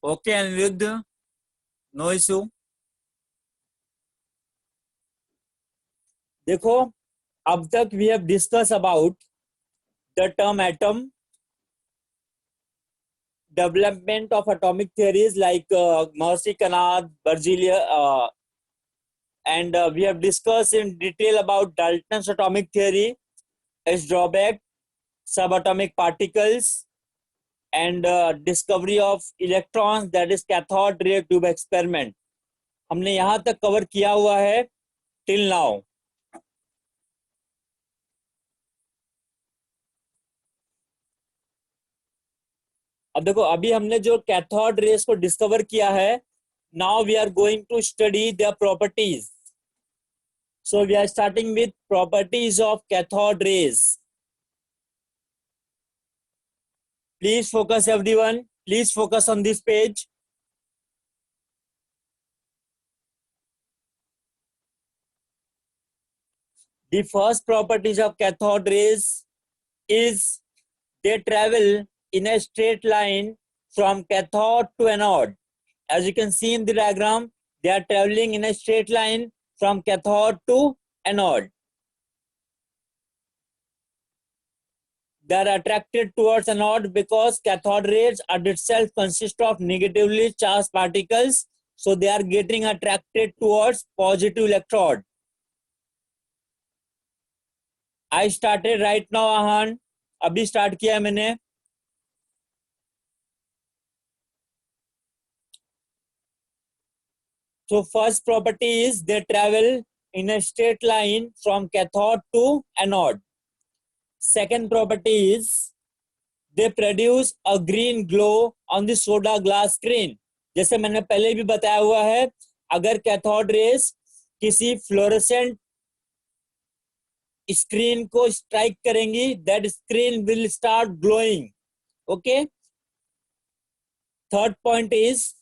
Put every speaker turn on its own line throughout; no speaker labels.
Okay Anirudh, no issue. देखो, अब तक we have discuss about the term atom, development of atomic theories like Mahasi Kanad, Bergelius, and we have discussed in detail about Dalton's atomic theory, its drawback, subatomic particles, and discovery of electrons, that is cathode ray tube experiment. हमने यहाँ तक cover किया हुआ है till now. अब देखो, अभी हमने जो कैथोड रेस को डिस्कवर किया है, now we are going to study their properties. So we are starting with properties of cathode rays. Please focus everyone. Please focus on this page. The first properties of cathode rays is they travel in a straight line from cathode to anode. As you can see in the diagram, they are traveling in a straight line from cathode to anode. They are attracted towards anode because cathode rays are itself consist of negatively charged particles, so they are getting attracted towards positive electrode. I started right now, Ahan. अभी start किया है मैंने. So first property is they travel in a straight line from cathode to anode. Second property is they produce a green glow on the soda glass screen. जैसे मैंने पहले भी बताया हुआ है, अगर कैथोड रेस किसी फ्लोरेसेंट स्क्रीन को स्ट्राइक करेंगी, that screen will start glowing. Okay. Third point is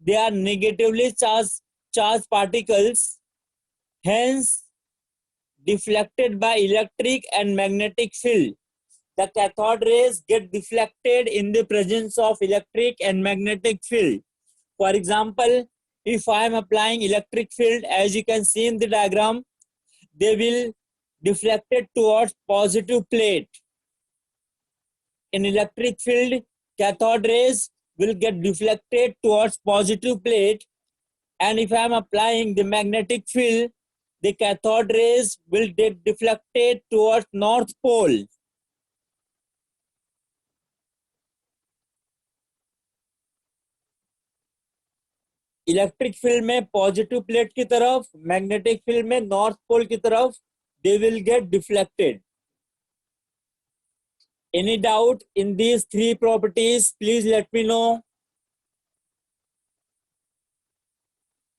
they are negatively charged particles, hence deflected by electric and magnetic field. The cathode rays get deflected in the presence of electric and magnetic field. For example, if I am applying electric field, as you can see in the diagram, they will deflected towards positive plate. In electric field, cathode rays will get deflected towards positive plate, and if I am applying the magnetic field, the cathode rays will get deflected towards north pole. Electric field में positive plate की तरफ, magnetic field में north pole की तरफ, they will get deflected. Any doubt in these three properties? Please let me know.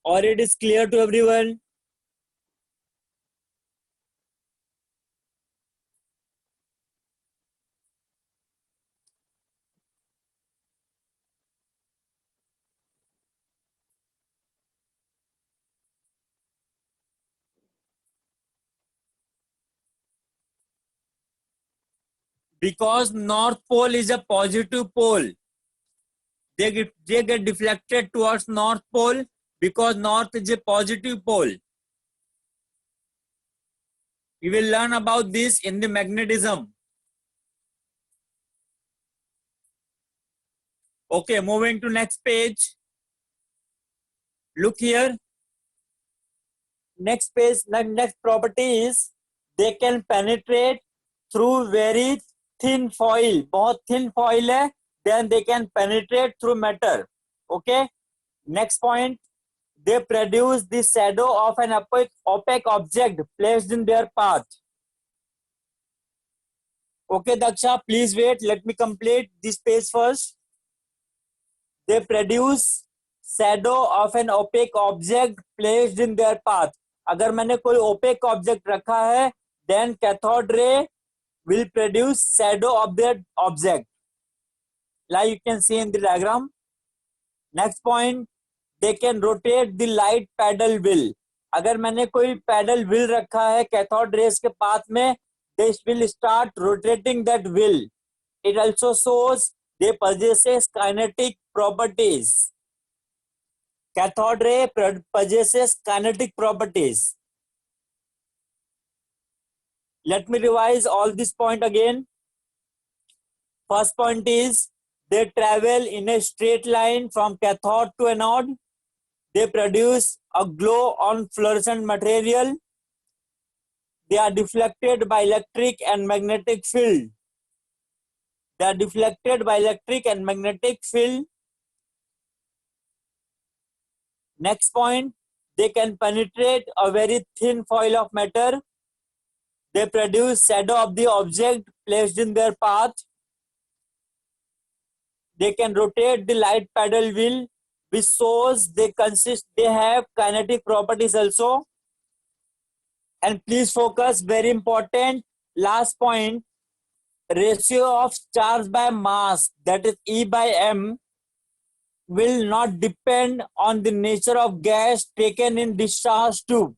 Or it is clear to everyone? Because north pole is a positive pole, they get deflected towards north pole because north is a positive pole. We will learn about this in the magnetism. Okay, moving to next page. Look here. Next page, next property is they can penetrate through very thin foil. बहुत thin foil है, then they can penetrate through matter. Okay. Next point, they produce the shadow of an opaque object placed in their path. Okay, Daksha, please wait. Let me complete this page first. They produce shadow of an opaque object placed in their path. अगर मैंने कोई opaque object रखा है, then cathode ray will produce shadow of that object, like you can see in the diagram. Next point, they can rotate the light paddle wheel. अगर मैंने कोई pedal wheel रखा है कैथोड रेस के path में, they will start rotating that wheel. It also shows they possess kinetic properties. Cathode ray possesses kinetic properties. Let me revise all this point again. First point is they travel in a straight line from cathode to anode. They produce a glow on fluorescent material. They are deflected by electric and magnetic field. They are deflected by electric and magnetic field. Next point, they can penetrate a very thin foil of matter. They produce shadow of the object placed in their path. They can rotate the light paddle wheel, which shows they have kinetic properties also. And please focus, very important, last point, ratio of charge by mass, that is E by M, will not depend on the nature of gas taken in discharge tube.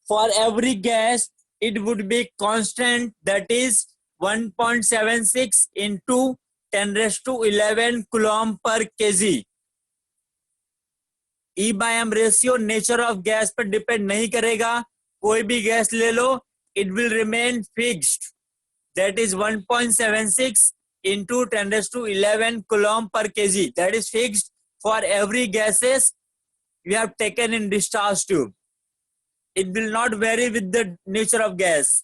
For every gas, it would be constant, that is 1.76 into 10 raised to 11 coulomb per kg. E by M ratio nature of gas पर depend नहीं करेगा. कोई भी gas ले लो, it will remain fixed. That is 1.76 into 10 raised to 11 coulomb per kg. That is fixed for every gases we have taken in discharge tube. It will not vary with the nature of gas.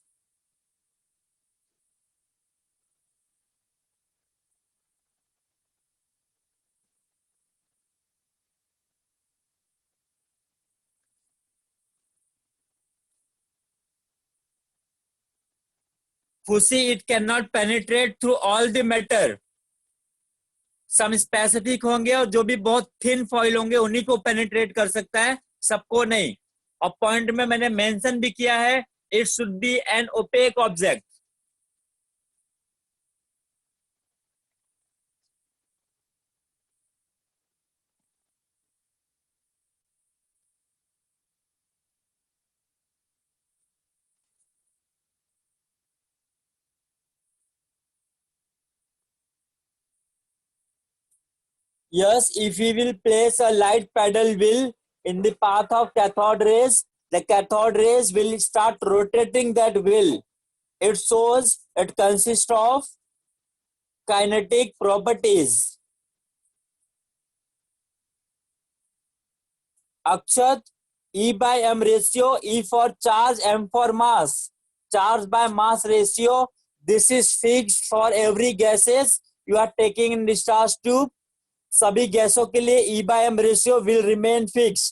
Fusi, it cannot penetrate through all the matter. Some specific होंगे और जो भी बहुत thin foil होंगे उन्हीं को penetrate कर सकता है, सबको नहीं. और पॉइंट में मैंने मेंशन भी किया है, it should be an opaque object. Yes, if we will place a light paddle wheel in the path of cathode rays, the cathode rays will start rotating that wheel. It shows it consists of kinetic properties. Akshat, E by M ratio, E for charge, M for mass. Charge by mass ratio, this is fixed for every gases you are taking in discharge tube. सभी गैसों के लिए E by M ratio will remain fix.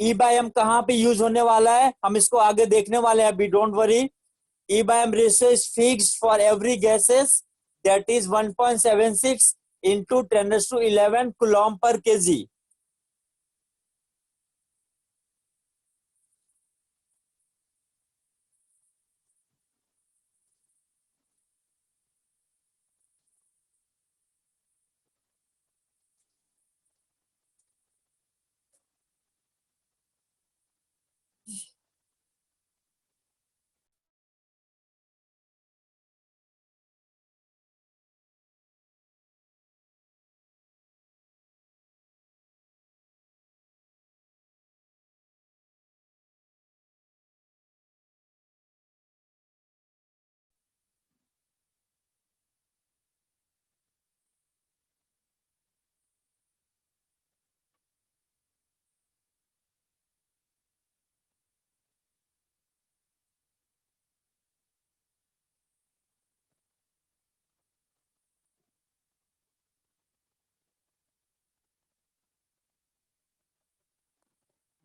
E by M कहाँ पे use होने वाला है हम इसको आगे देखने वाले हैं, अभी don't worry. E by M ratio is fixed for every gases, that is 1.76 into 10 raised to 11 coulomb per kg.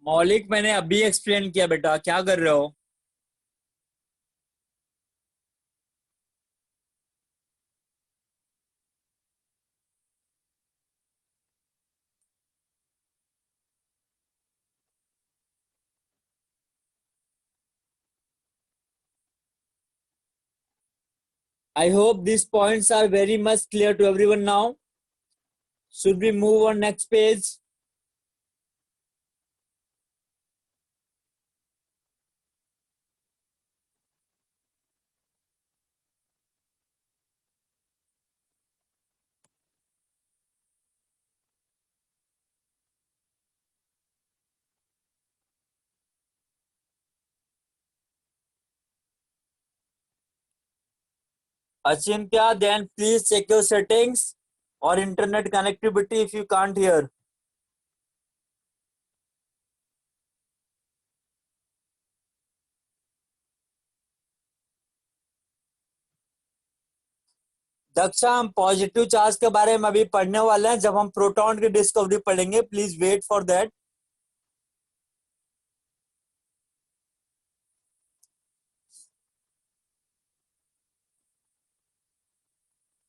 मौलिक मैंने अभी एक्सप्लेन किया बेटा, क्या कर रहे हो? I hope these points are very much clear to everyone now. Should we move on next page? Achintya, then please check your settings or internet connectivity if you can't hear. Daksha, हम positive charge के बारे में अभी पढ़ने वाले हैं जब हम प्रोटॉन की डिस्कवरी पढ़ेंगे. Please wait for that.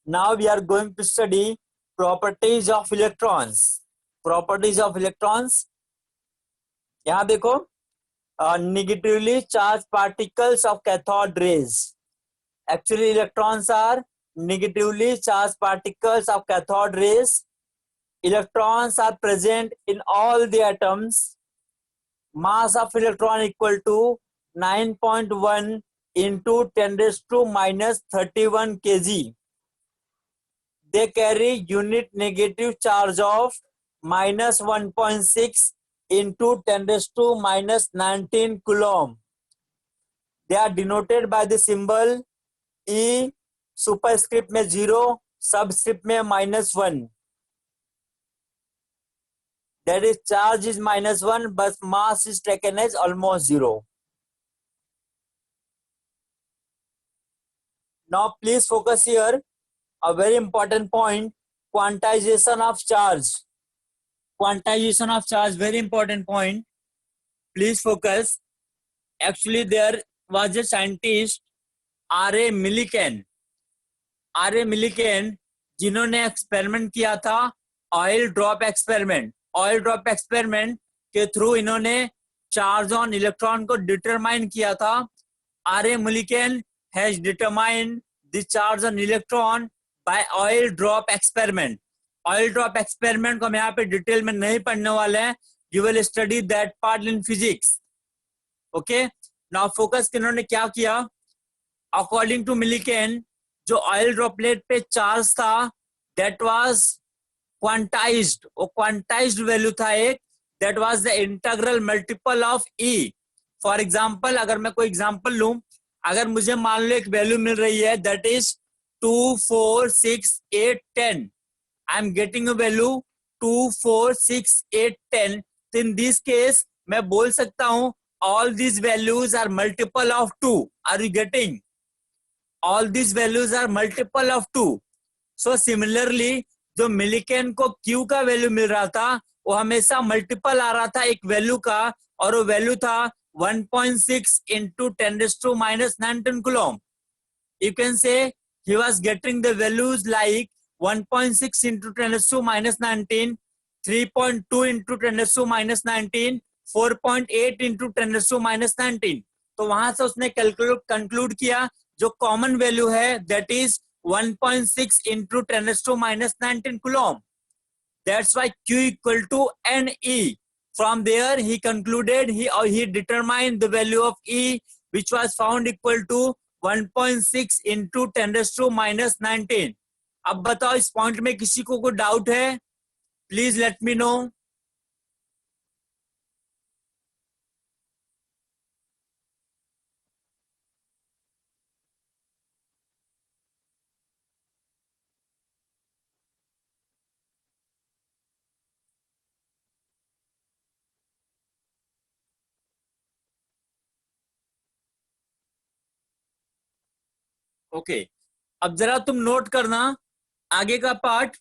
Now we are going to study properties of electrons. Properties of electrons. यहाँ देखो, negatively charged particles of cathode rays. Actually, electrons are negatively charged particles of cathode rays. Electrons are present in all the atoms. Mass of electron equal to 9.1 into 10 raised to minus 31 kg. They carry unit negative charge of minus 1.6 into 10 raised to minus 19 coulomb. They are denoted by the symbol E, superscript में 0, subscript में -1. That is, charge is -1, but mass is taken as almost 0. Now please focus here. A very important point, quantization of charge. Quantization of charge, very important point. Please focus. Actually, there was a scientist, R.A. Millikan. R.A. Millikan, जिन्होंने experiment किया था oil drop experiment. Oil drop experiment के through इन्होंने charge on electron को determine किया था. R.A. Millikan has determined the charge on electron by oil drop experiment. Oil drop experiment को हम यहाँ पे डिटेल में नहीं पढ़ने वाले हैं. You will study that part in physics. Okay. Now focus इन्होंने क्या किया? According to Millikan, जो ऑयल ड्रॉपलेट पे चार्ज था, that was quantized. वो quantized वैल्यू था एक, that was the integral multiple of E. For example, अगर मैं कोई एग्जांपल लूं, अगर मुझे मान लो एक वैल्यू मिल रही है that is 2, 4, 6, 8, 10. I am getting a value 2, 4, 6, 8, 10. तो in this case मैं बोल सकता हूं all these values are multiple of 2. Are you getting? All these values are multiple of 2. So similarly, जो मिलिकन को Q का वैल्यू मिल रहा था वो हमेशा मल्टीपल आ रहा था एक वैल्यू का, और वो वैल्यू था 1.6 into 10 raised to minus 19 coulomb. You can say he was getting the values like 1.6 into 10 raised to minus 19, 3.2 into 10 raised to minus 19, 4.8 into 10 raised to minus 19. तो वहां से उसने कंक्लूड किया जो कॉमन वैल्यू है that is 1.6 into 10 raised to minus 19 coulomb. That's why Q equal to NE. From there he concluded, he determined the value of E, which was found equal to 1.6 into 10 raised to minus 19. अब बताओ इस point में किसी को कोई doubt है? Please let me know. Okay, अब जरा तुम नोट करना आगे का पार्ट.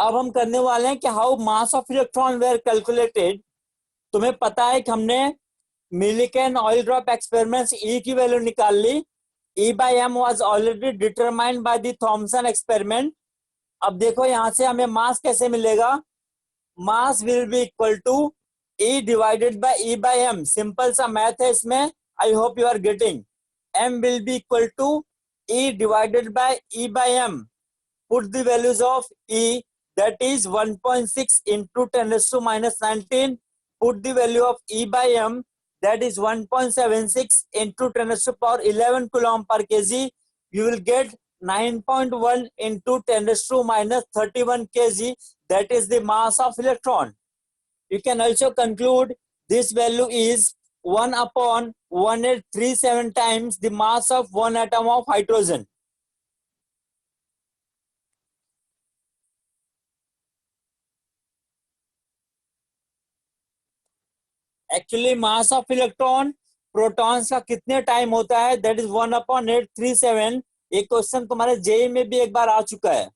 अब हम करने वाले हैं कि how mass of electron were calculated. तुम्हें पता है कि हमने Millikan oil drop experiments E की वैल्यू निकाल ली. E by m was already determined by the Thomson experiment. अब देखो यहां से हमें मास कैसे मिलेगा? Mass will be equal to E divided by E by m. Simple सा मैथ है इसमें. I hope you are getting. m will be equal to E divided by E by m. Put the values of E, that is 1.6 into 10 raised to minus 19. Put the value of E by m, that is 1.76 into 10 raised to power 11 coulomb per kg. You will get 9.1 into 10 raised to minus 31 kg. That is the mass of electron. You can also conclude this value is 1/1837 times the mass of one atom of hydrogen. Actually mass of electron protons का कितने time होता है, that is 1/837. ये question तुम्हारे JEE में भी एक बार आ चुका है.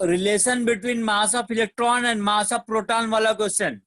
Relation between mass of electron and mass of proton वाला question.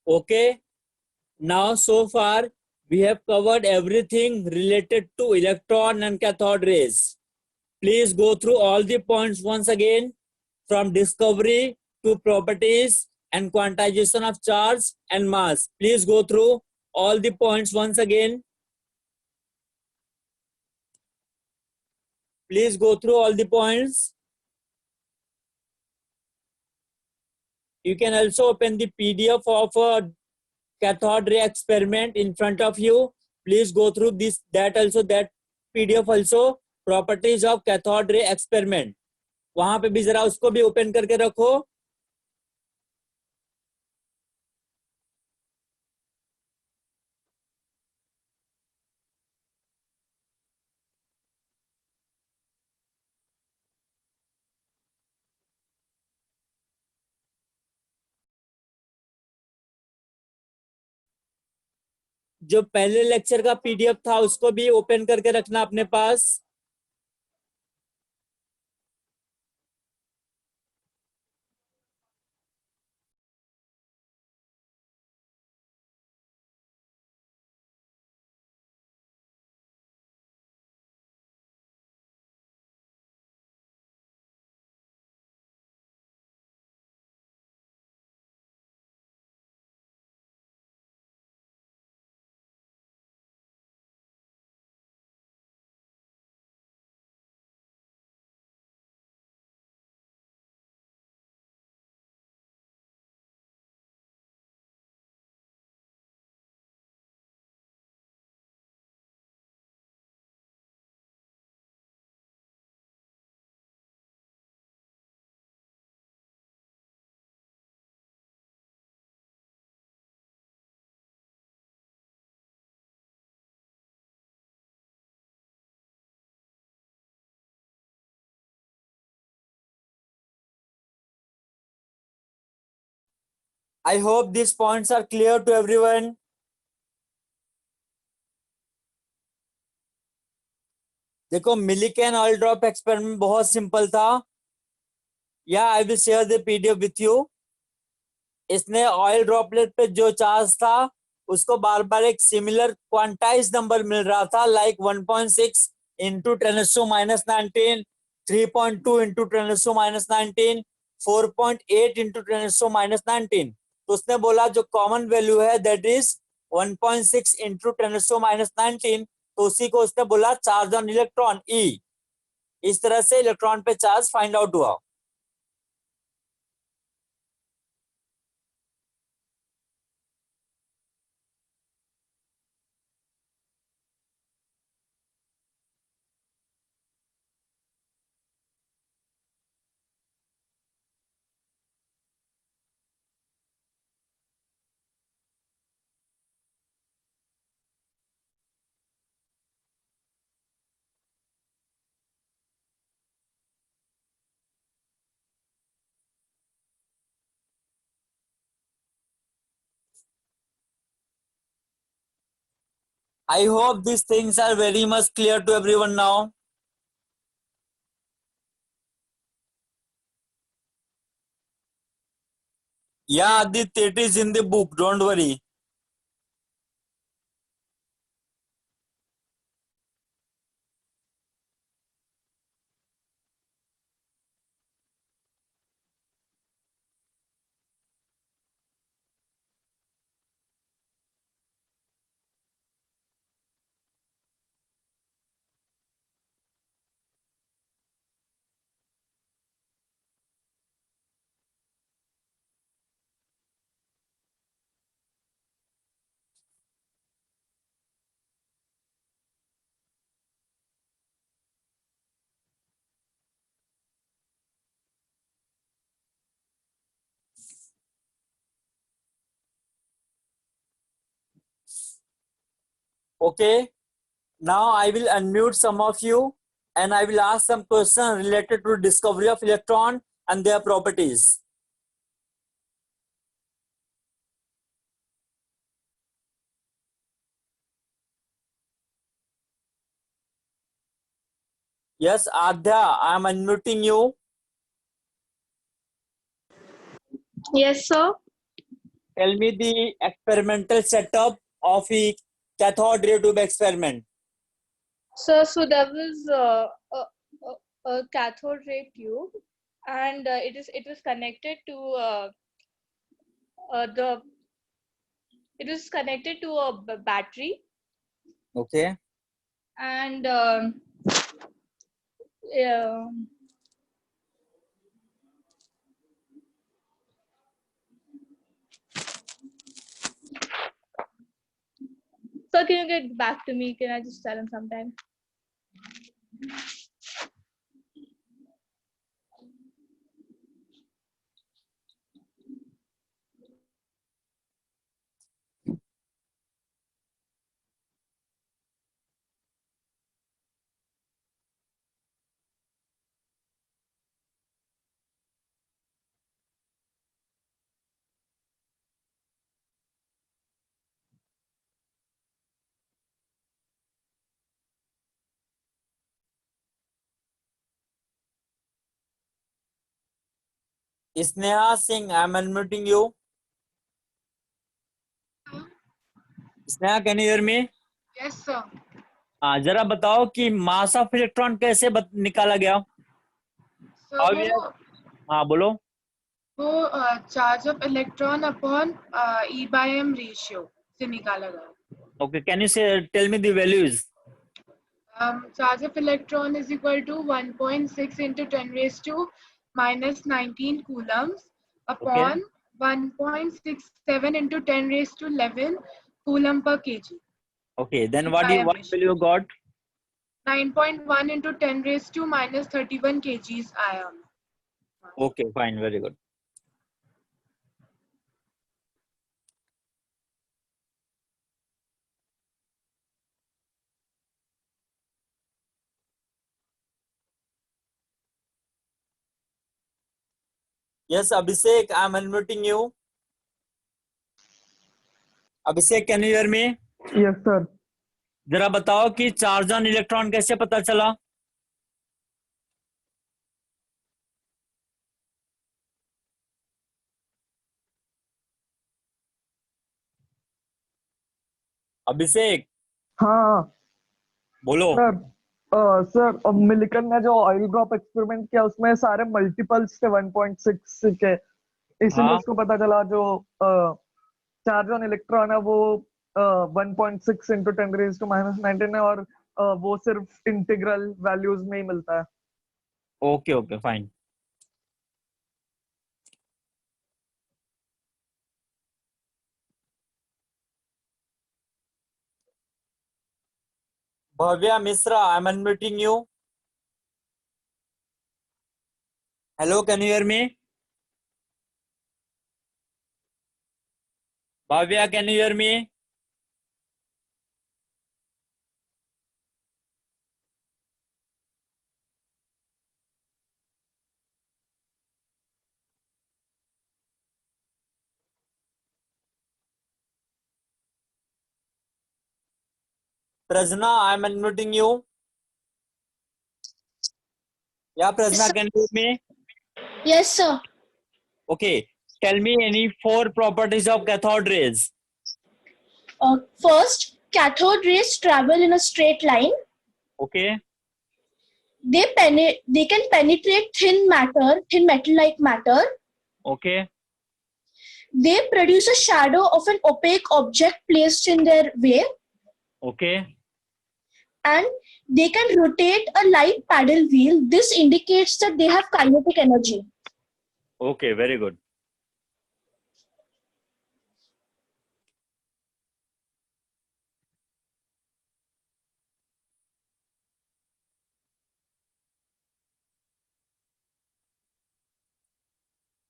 Okay, now so far we have covered everything related to electron and cathode rays. Please go through all the points once again, from discovery to properties and quantization of charge and mass. Please go through all the points once again. Please go through all the points. You can also open the PDF of a cathode ray experiment in front of you. Please go through that PDF also, properties of cathode ray experiment. वहां पे भी जरा उसको भी open करके रखो. जो पहले लेक्चर का PDF था उसको भी ओपन करके रखना अपने पास. I hope these points are clear to everyone. देखो मिलिकन ऑयल ड्रॉप एक्सपेरिमेंट बहुत सिंपल था. या I will share the PDF with you. इसने ऑयल ड्रॉपलेट पे जो चार्ज था उसको बार बार एक सिमिलर क्वांटाइज नंबर मिल रहा था, लाइक 1.6 इंटू 10⁻⁹, 3.2 इंटू 10⁻⁹, 4.8 इंटू 10⁻⁹. तो उसने बोला जो कॉमन वैल्यू है दैट इज 1.6 इंटू 10⁻⁹. तो उसी को उसने बोला चार्ज ऑन इलेक्ट्रॉन E. इस तरह से इलेक्ट्रॉन पे चार्ज फाइंड आउट हुआ. I hope these things are very much clear to everyone now. Yeah, Aditya, it is in the book. Don't worry. Okay. Now I will unmute some of you and I will ask some questions related to discovery of electron and their properties. Yes, Adya, I am unmuting you.
Yes, sir.
Tell me the experimental setup of a cathode ray tube experiment.
So there was a cathode ray tube, and it was connected to the it was connected to a battery,
Okay.
and so can you get back to me? Can I just tell him sometime?
Sneha Singh, I am unmuting you. Sneha, can you hear me?
Yes, sir.
हाँ, जरा बताओ कि मास of electron कैसे निकाला गया?
So
हाँ, बोलो.
वो charge of electron upon E by M ratio से निकाला गया.
Okay, can you tell me the values?
Charge of electron is equal to 1.6 into 10 raised to minus 19 coulombs upon 1.67 into 10 raised to 11 coulomb per kg.
Okay, then
E
what
by M
value
ratio.
you got?
9.1 into 10 raised to minus 31 kgs ion.
Okay, fine, very good. Yes, Abhishek, I'm unmuting you. Abhishek, can you hear me?
Yes, sir.
जरा बताओ कि charge on electron कैसे पता चला? अभिषेक,
हाँ
बोलो.
Sir. Sir Millikan ने जो ऑयल ड्रॉप एक्सपेरिमेंट किया उसमें सारे मल्टीपल्स थे 1.6 के, इसीलिए
हाँ,
उसको पता चला जो चार्ज ऑन इलेक्ट्रॉन है वो 1.6 इंटू 10 रेज टू माइनस 19 है, और वो सिर्फ इंटीग्रल वैल्यूज में ही मिलता है.
Okay okay fine. Bhavya Mishra, I am unmuting you. Hello, can you hear me? Bhavya, can you hear me? Prajna, I am unmuting you. Yeah, Prajna, can you hear me?
Yes, sir.
Okay. Tell me any 4 properties of cathode rays.
First, cathode rays travel in a straight line.
Okay.
They can penetrate thin metal-like matter.
Okay.
They produce a shadow of an opaque object placed in their way,
Okay.
and they can rotate a light paddle wheel. This indicates that they have kinetic energy.
Okay. Very good.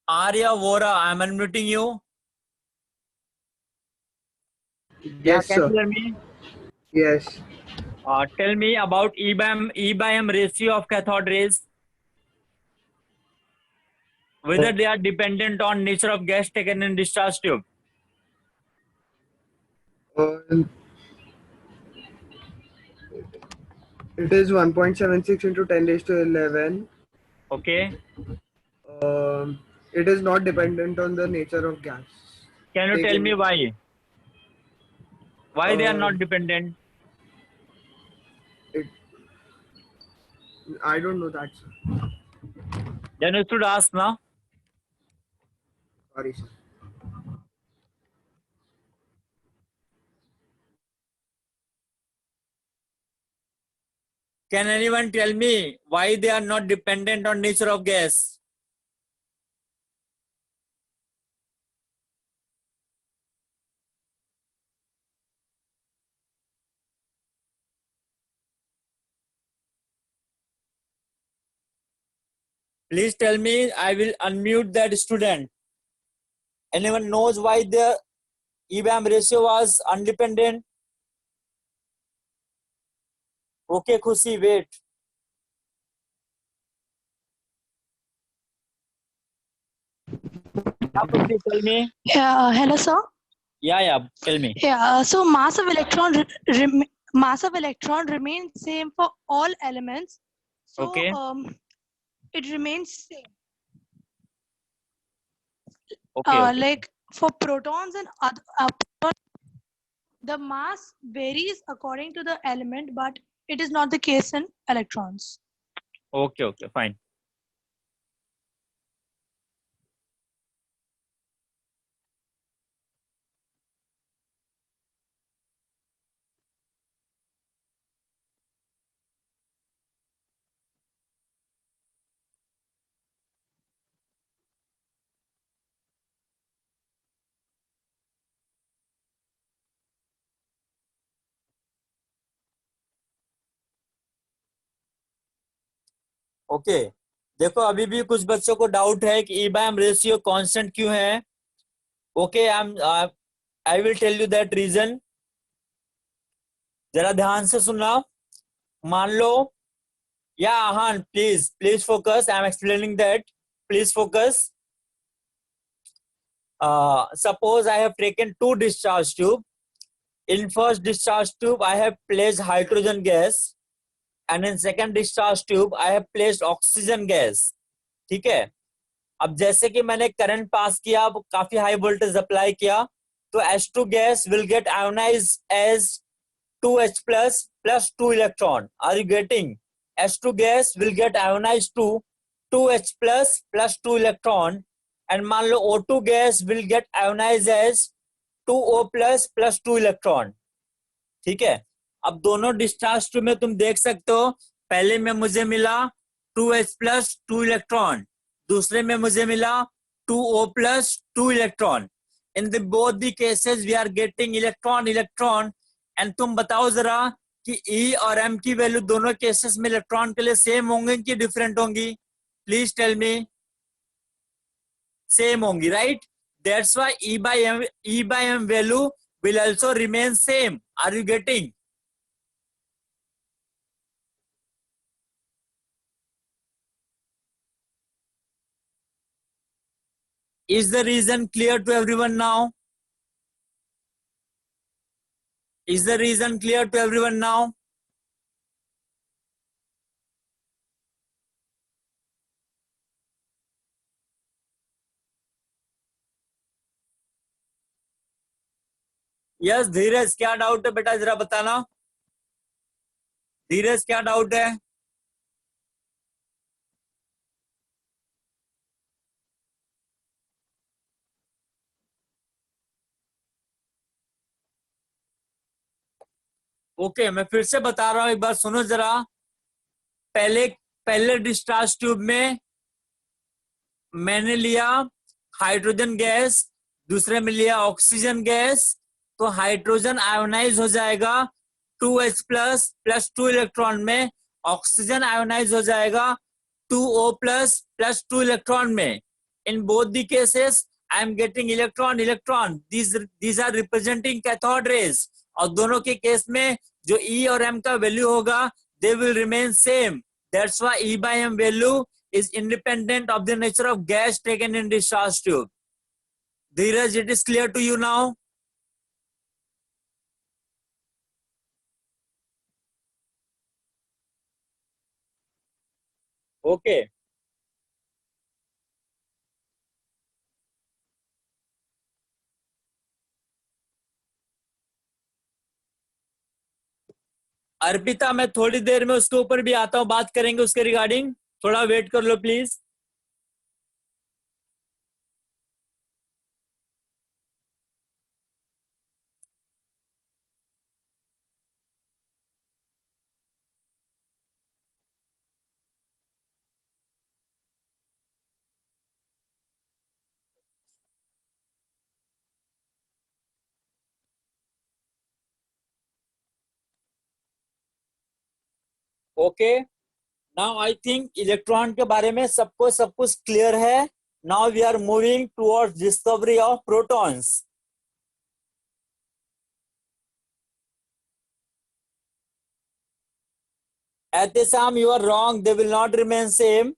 Arya Vora, I am unmuting you.
Yes,
Can you
sir.
hear me?
Yes.
Tell me about E by M ratio of cathode rays. Whether they are dependent on nature of gas taken in discharge tube.
Uh, it is 1.76 into 10 raised to 11.
Okay.
It is not dependent on the nature of gas.
Can you tell me why? Why they are not
Um,
dependent?
it, I don't know that, sir.
Then you should ask now.
Sorry, sir.
Can anyone tell me why they are not dependent on nature of gas? Please tell me, I will unmute that student. Anyone knows why the E-BAM ratio was independent? Okay, Khushi, wait. Yeah, Khushi, tell me.
Yeah, hello, sir.
Yeah, tell me.
Yeah, so mass of electron remains same for all elements. So
Okay.
it remains same.
Okay.
Like for protons and other, the mass varies according to the element, but it is not the case in electrons.
Okay, fine. Okay देखो अभी भी कुछ बच्चों को doubt है कि E/M ratio constant क्यों है. Okay I will tell you that reason. जरा ध्यान से सुनना. मान लो या हाँ please focus. I am explaining that. Please focus. Suppose I have taken 2 discharge tube. In first discharge tube I have placed hydrogen gas and in second discharge tube I have placed oxygen gas. ठीक है. अब जैसे कि मैंने current pass किया, अब काफी high voltage apply किया, तो H2 gas will get ionized as 2H plus plus 2 electron. Are you getting? H2 gas will get ionized to 2H plus 2 electron, and मान लो O2 gas will get ionized as 2O plus 2 electron. ठीक है. अब दोनों discharge to में तुम देख सकते हो, पहले में मुझे मिला 2H plus 2 electron, दूसरे में मुझे मिला 2O plus 2 electron. In the both the cases we are getting electron. And तुम बताओ जरा कि E और M की वैल्यू दोनों केसेस में इलेक्ट्रॉन के लिए सेम होंगे कि डिफरेंट होंगी? Please tell me. सेम होंगी, right? That's why E by M value will also remain same. Are you getting? Is the reason clear to everyone now? Is the reason clear to everyone now? Yes Dheeraj, क्या doubt है बेटा, जरा बताना। धीरज, क्या doubt है? Okay, मैं फिर से बता रहा हूं, एक बार सुनो जरा। पहले डिस्चार्ज ट्यूब में मैंने लिया हाइड्रोजन गैस, दूसरे में लिया ऑक्सीजन गैस, तो हाइड्रोजन आयोनाइज हो जाएगा 2H प्लस प्लस 2 इलेक्ट्रॉन में, ऑक्सीजन आयोनाइज हो जाएगा 2O प्लस प्लस 2 इलेक्ट्रॉन में। In both the cases I am getting electron, these are representing cathode rays, और दोनों के केस में जो E और M का वैल्यू होगा they will remain same. That's why E by M value is independent of the nature of gas taken in discharge tube. Dheeraj, it is clear to you now? Okay. Arpita, मैं थोड़ी देर में उसके ऊपर भी आता हूं, बात करेंगे उसके रिगार्डिंग, थोड़ा वेट कर लो please. Okay, now I think electron के बारे में सबको सब कुछ क्लियर है। Now we are moving towards discovery of protons. Ehtisham, you are wrong, they will not remain same.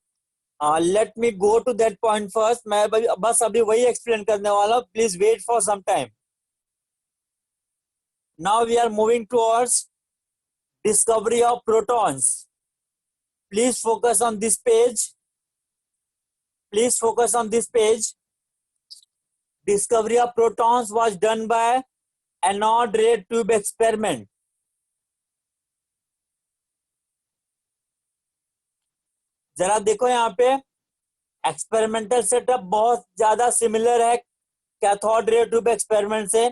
Let me go to that point first. मैं बस अभी वही explain करने वाला हूँ, please wait for some time. Now we are moving towards discovery of protons. Please focus on this page. Please focus on this page. Discovery of protons was done by anode ray tube experiment. जरा देखो यहाँ पे experimental setup बहुत ज्यादा similar है cathode ray tube experiment से।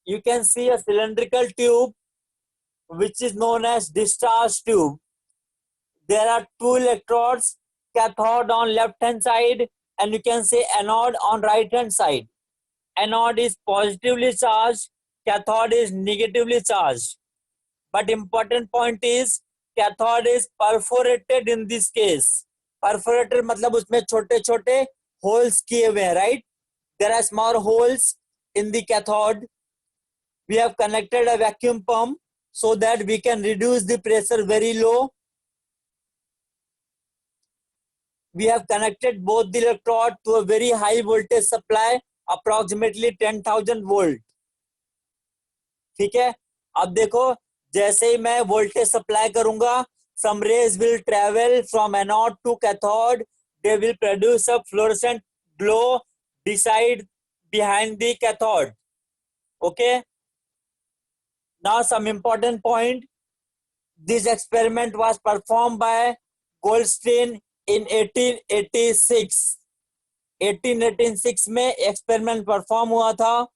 You can see a cylindrical tube which is known as discharge tube. There are two electrodes, cathode on left hand side and you can say anode on right hand side. Anode is positively charged, cathode is negatively charged. But important point is cathode is perforated in this case. Perforated मतलब उसमें छोटे छोटे holes किए हुए हैं, right? There are small holes in the cathode. We have connected a vacuum pump so that we can reduce the pressure very low. We have connected both the electrode to a very high voltage supply, approximately 10,000 volt. ठीक है, अब देखो जैसे ही मैं voltage supply करूंगा, some rays will travel from anode to cathode. They will produce a fluorescent glow behind the cathode. Okay. Now some important point. This experiment was performed by Goldstein in 1886. 1886 में experiment perform हुआ था.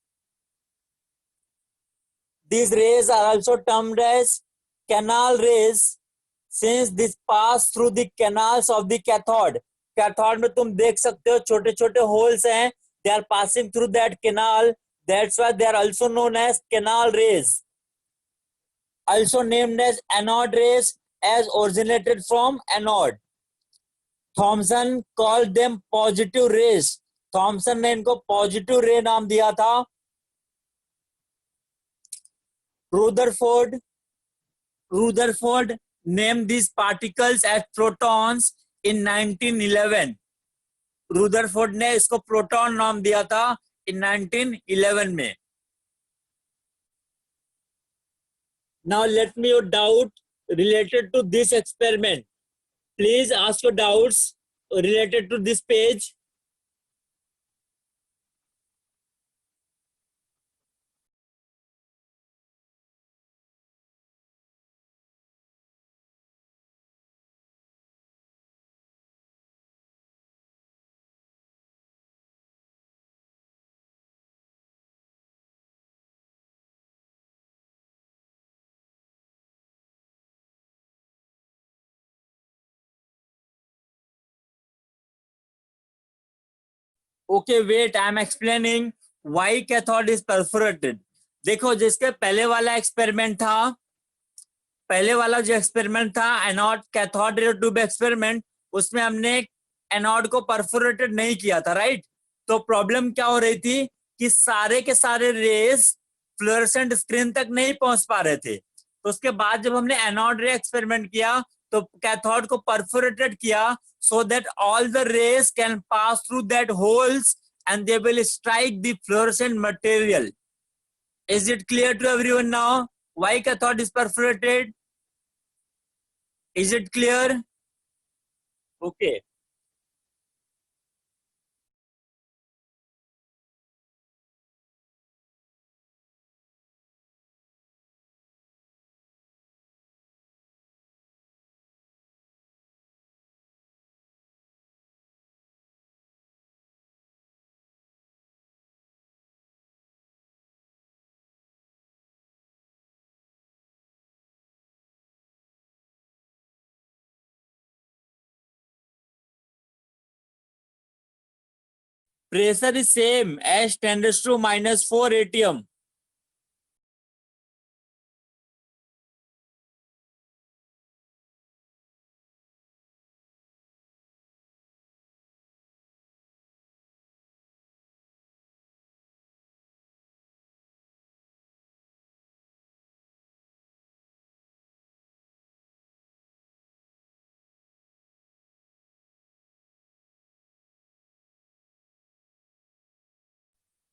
These rays are also termed as canal rays since this pass through the canals of the cathode. Cathode में तुम देख सकते हो छोटे छोटे holes हैं. They are passing through that canal. That's why they are also known as canal rays. Also named as anode rays as originated from anode. Thomson called them positive rays. Thomson ने इनको positive ray नाम दिया था. Rutherford named these particles as protons in 1911. Rutherford ने इसको proton नाम दिया था in 1911 में. Now let me your doubt related to this experiment. Please ask your doubts related to this page. Okay, wait, I am explaining why cathode is perforated. देखो, जिसके पहले वाला एक्सपेरिमेंट था, पहले वाला जो एक्सपेरिमेंट था anode cathode ray tube experiment, उसमें हमने एनोड को परफोरेटेड नहीं किया था, राइट? तो प्रॉब्लम क्या हो रही थी कि सारे के सारे रेस फ्लोरेसेंट स्क्रीन तक नहीं पहुंच पा रहे थे। तो उसके बाद जब हमने एनोड रे एक्सपेरिमेंट किया तो कैथोड को परफोरेटेड किया so that all the rays can pass through that holes and they will strike the fluorescent material. Is it clear to everyone now why cathode is perforated? Is it clear? Okay. Pressure is same as 10⁻⁻⁴ atm.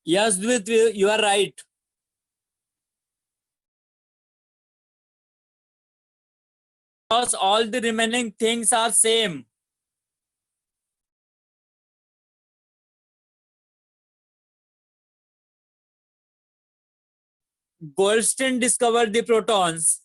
Yes, Dvit, you are right. Because all the remaining things are same. Goldstein discovered the protons.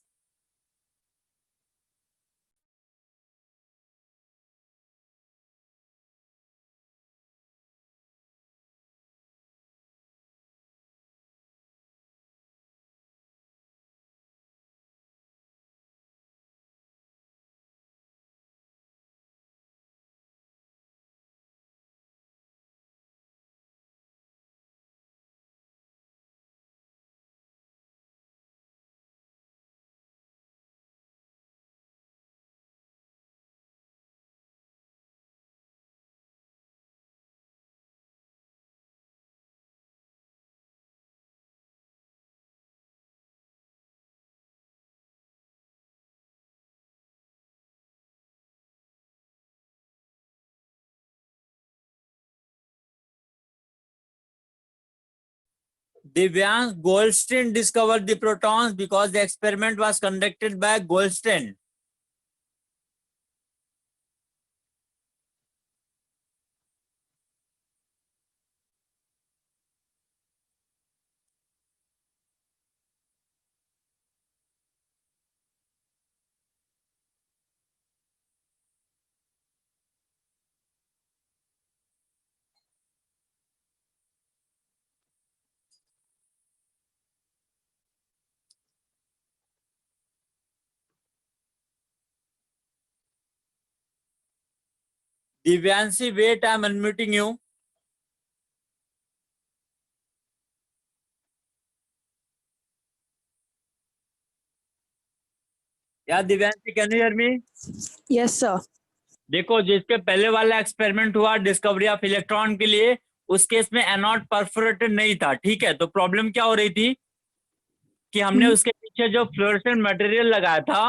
Divyansh, Goldstein discovered the protons because the experiment was conducted by Goldstein. Divyanshi, wait, I am unmuting you. Yeah, Divyanshi, can you hear me?
Yes, sir.
देखो, जिसके पहले वाला experiment हुआ discovery of electron के लिए, उस case में anode perforated नहीं था, ठीक है? तो प्रॉब्लम क्या हो रही थी कि हमने उसके पीछे जो फ्लोरेसेंट मटेरियल लगाया था,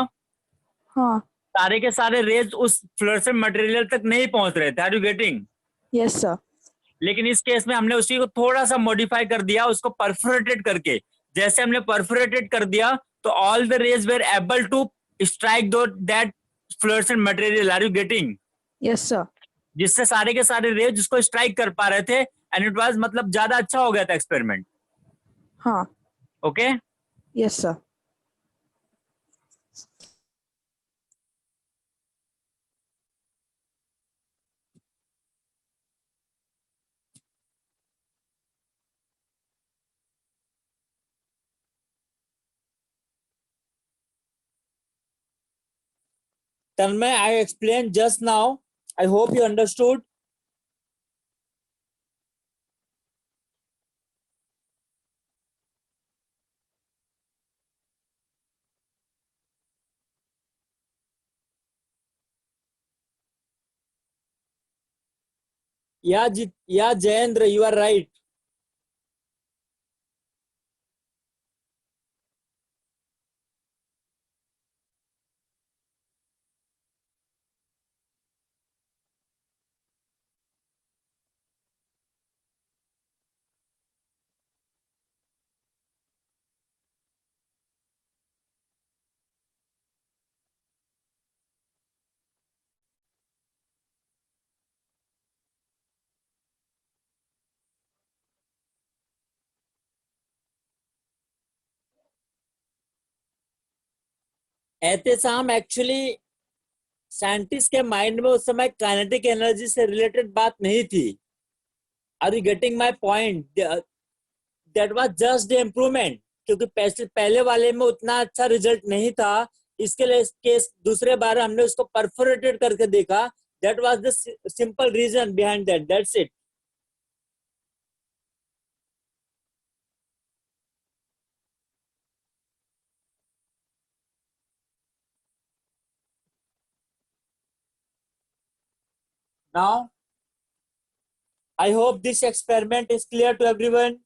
हाँ.
सारे के सारे रेज उस फ्लोरेसेंट मटेरियल तक नहीं पहुंच रहे थे। Are you getting?
Yes, sir.
लेकिन इस केस में हमने उसी को थोड़ा सा मॉडिफाई कर दिया, उसको परफोरेटेड करके। जैसे हमने परफोरेटेड कर दिया So all the rays were able to strike that fluorescent material. Are you getting?
Yes, sir.
जिससे सारे के सारे रेज जिसको स्ट्राइक कर पा रहे थे एंड इट वाज मतलब ज्यादा अच्छा हो गया था एक्सपेरिमेंट.
हाँ.
Okay.
Yes, sir.
Tanmay, I explained just now. I hope you understood. Yeah, yeah, Jayendra, you are right. Ehtesham actually scientist के माइंड में उस समय काइनेटिक एनर्जी से रिलेटेड बात नहीं थी. Are you getting my point? That was just the improvement, क्योंकि पहले वाले में उतना अच्छा रिजल्ट नहीं था. इसके लिए केस दूसरे बार हमने उसको परफोरेटेड करके देखा. That was the simple reason behind that. That's it. Now, I hope this experiment is clear to everyone.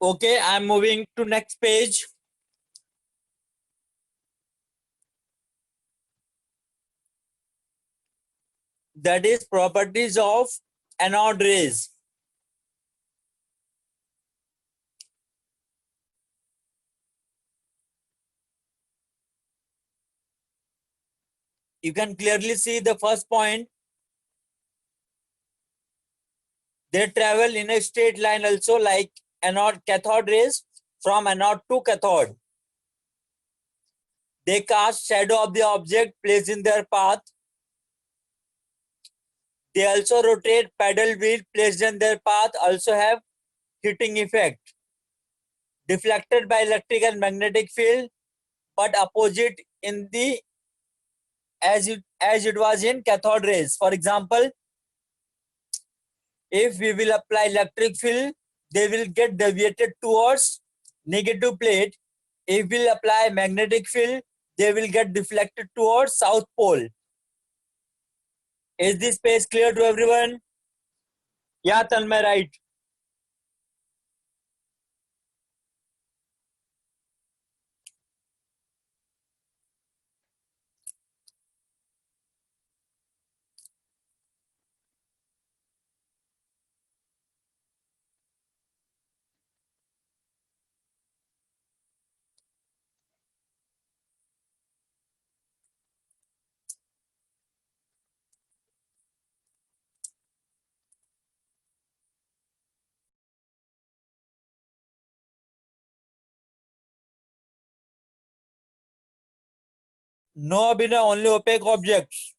Okay, I'm moving to next page. That is properties of anode rays. You can clearly see the first point. They travel in a straight line also, like anode cathode rays from anode to cathode. They cast shadow of the object placed in their path. They also rotate paddle wheel placed in their path, also have heating effect. Deflected by electric and magnetic field, but opposite in the as it was in cathode rays. For example, if we will apply electric field, they will get deviated towards negative plate. If we will apply magnetic field, they will get deflected towards south pole. Is this page clear to everyone? Yeah, Tanmay, right. No, Abhinay, only opaque objects.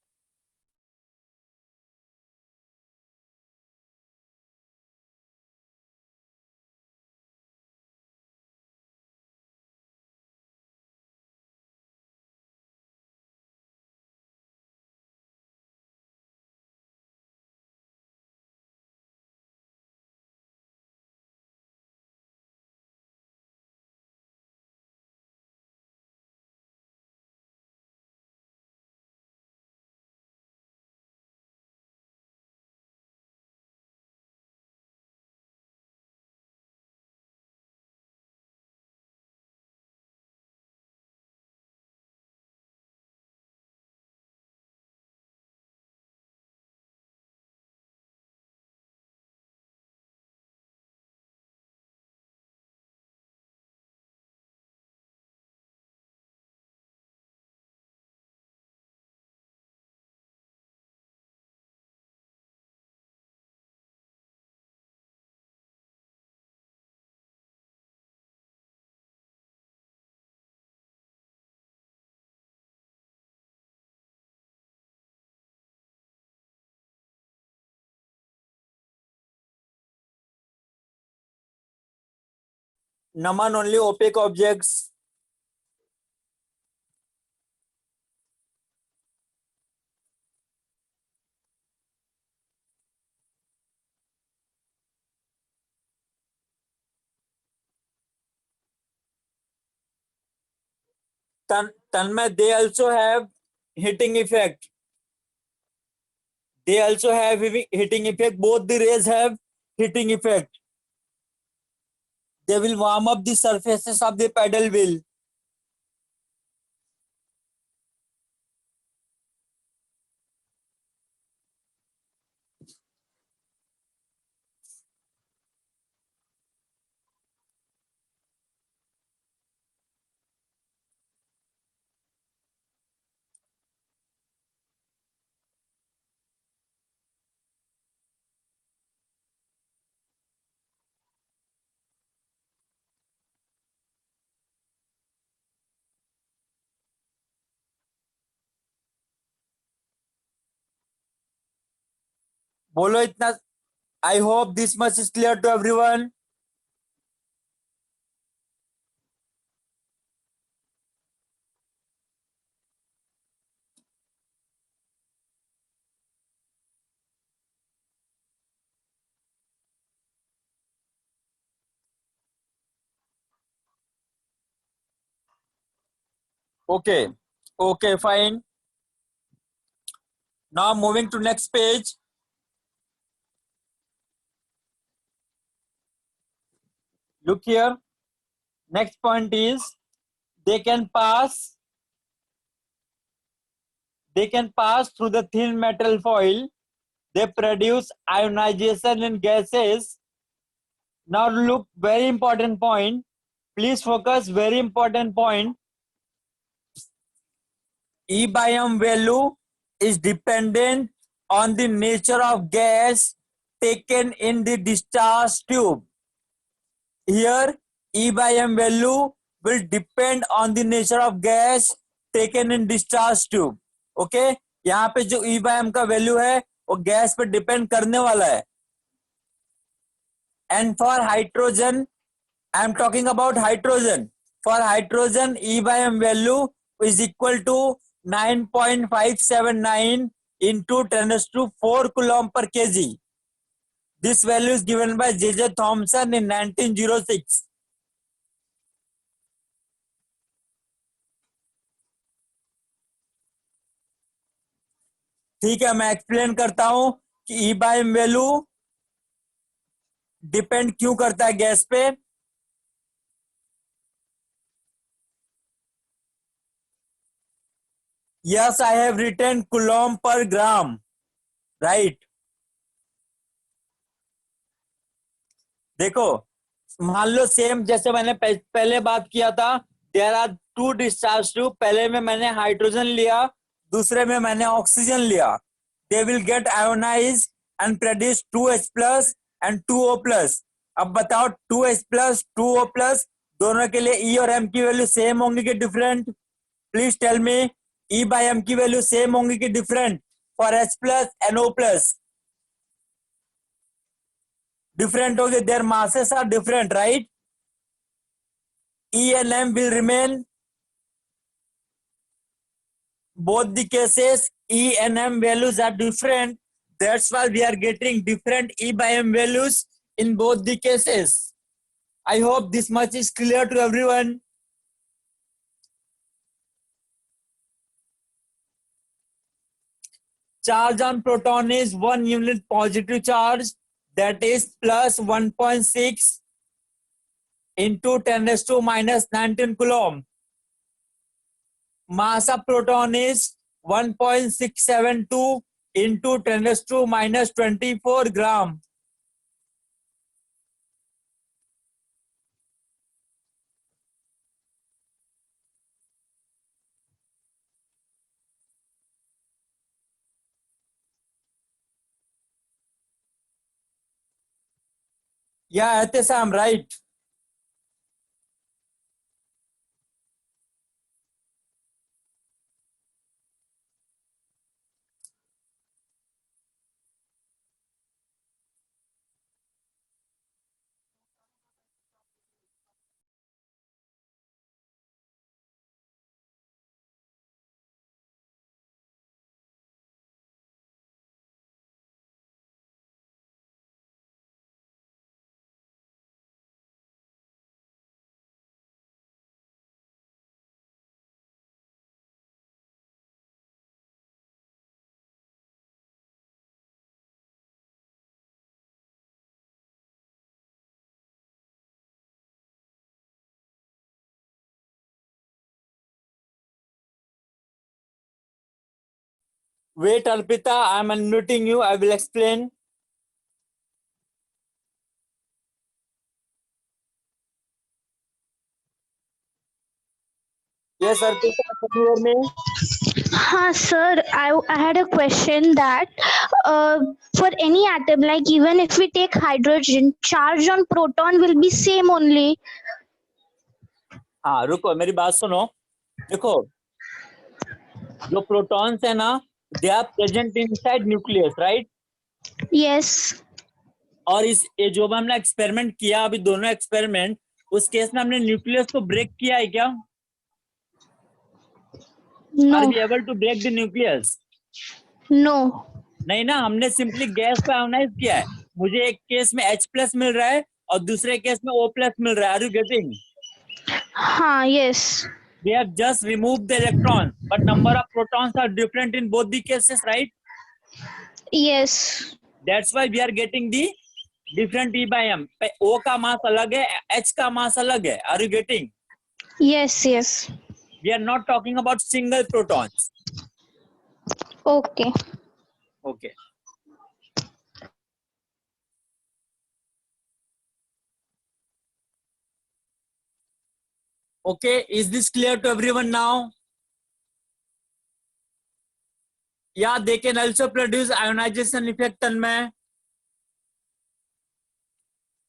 Naman, only opaque objects. Tanmay, they also have heating effect. They also have heating effect. Both the rays have heating effect. They will warm up the surfaces of the paddle wheel. बोलो इतना. I hope this much is clear to everyone. Okay. Okay, fine. Now moving to next page. Look here. Next point is they can pass through the thin metal foil. They produce ionization in gases. Now look, very important point. Please focus, very important point. E by m value is dependent on the nature of gas taken in the discharge tube. Here, E by m value will depend on the nature of gas taken in discharge tube. Okay? यहाँ पे जो E by m का value है वो gas पे depend करने वाला है. And for hydrogen, I am talking about hydrogen. For hydrogen, E by m value is equal to 9.579 into 10⁴ coulomb per kg. This value is given by J.J. Thomson in 1906. ठीक है, मैं explain करता हूं कि E by m value depend क्यों करता है gas पे. Yes, I have written coulomb per gram, right? देखो, मान लो सेम जैसे मैंने पहले बात किया था. There are two discharge tube. पहले में मैंने हाइड्रोजन लिया, दूसरे में मैंने ऑक्सीजन लिया. They will get ionise and produce 2H plus and 2O plus. अब बताओ 2H प्लस 2O प्लस दोनों के लिए E और M की वैल्यू सेम होंगी कि different? Please tell me. E by m की वैल्यू सेम होंगी कि different for H plus and O plus? Different होगी. Their masses are different, right? E and m will remain. Both the cases E and m values are different. That's why we are getting different E by m values in both the cases. I hope this much is clear to everyone. Charge on proton is 1 unit positive charge, that is plus 1.6 into 10 raised to minus 19 coulomb. Mass of proton is 1.672 into 10 raised to minus 24 gram. Yeah, Atis, I'm right. Wait, Arpita, I'm unmuting you. I will explain. Yes, Arpita, can you hear me?
Sir, I had a question that for any atom, like even if we take hydrogen, charge on proton will be same only.
हाँ रुको, मेरी बात सुनो. देखो, जो protons है ना, they are present inside nucleus, right?
Yes.
और इस ये जो हमने एक्सपेरिमेंट किया अभी, दोनों एक्सपेरिमेंट, उस केस में हमने न्यूक्लियस को ब्रेक किया है क्या?
No.
Are we able to break the nucleus?
No.
नहीं ना, हमने सिंपली गैस को आयोनाइज किया है. मुझे एक केस में H प्लस मिल रहा है और दूसरे केस में O प्लस मिल रहा है. Are you getting?
Yes.
We have just removed the electrons, but number of protons are different in both the cases, right?
Yes.
That's why we are getting the different E by M. O का मास अलग है, H का मास अलग है. Are you getting?
Yes. Yes.
We are not talking about single protons.
Okay.
Okay. Okay, is this clear to everyone now? Yeah, they can also produce ionization effect Tanmay.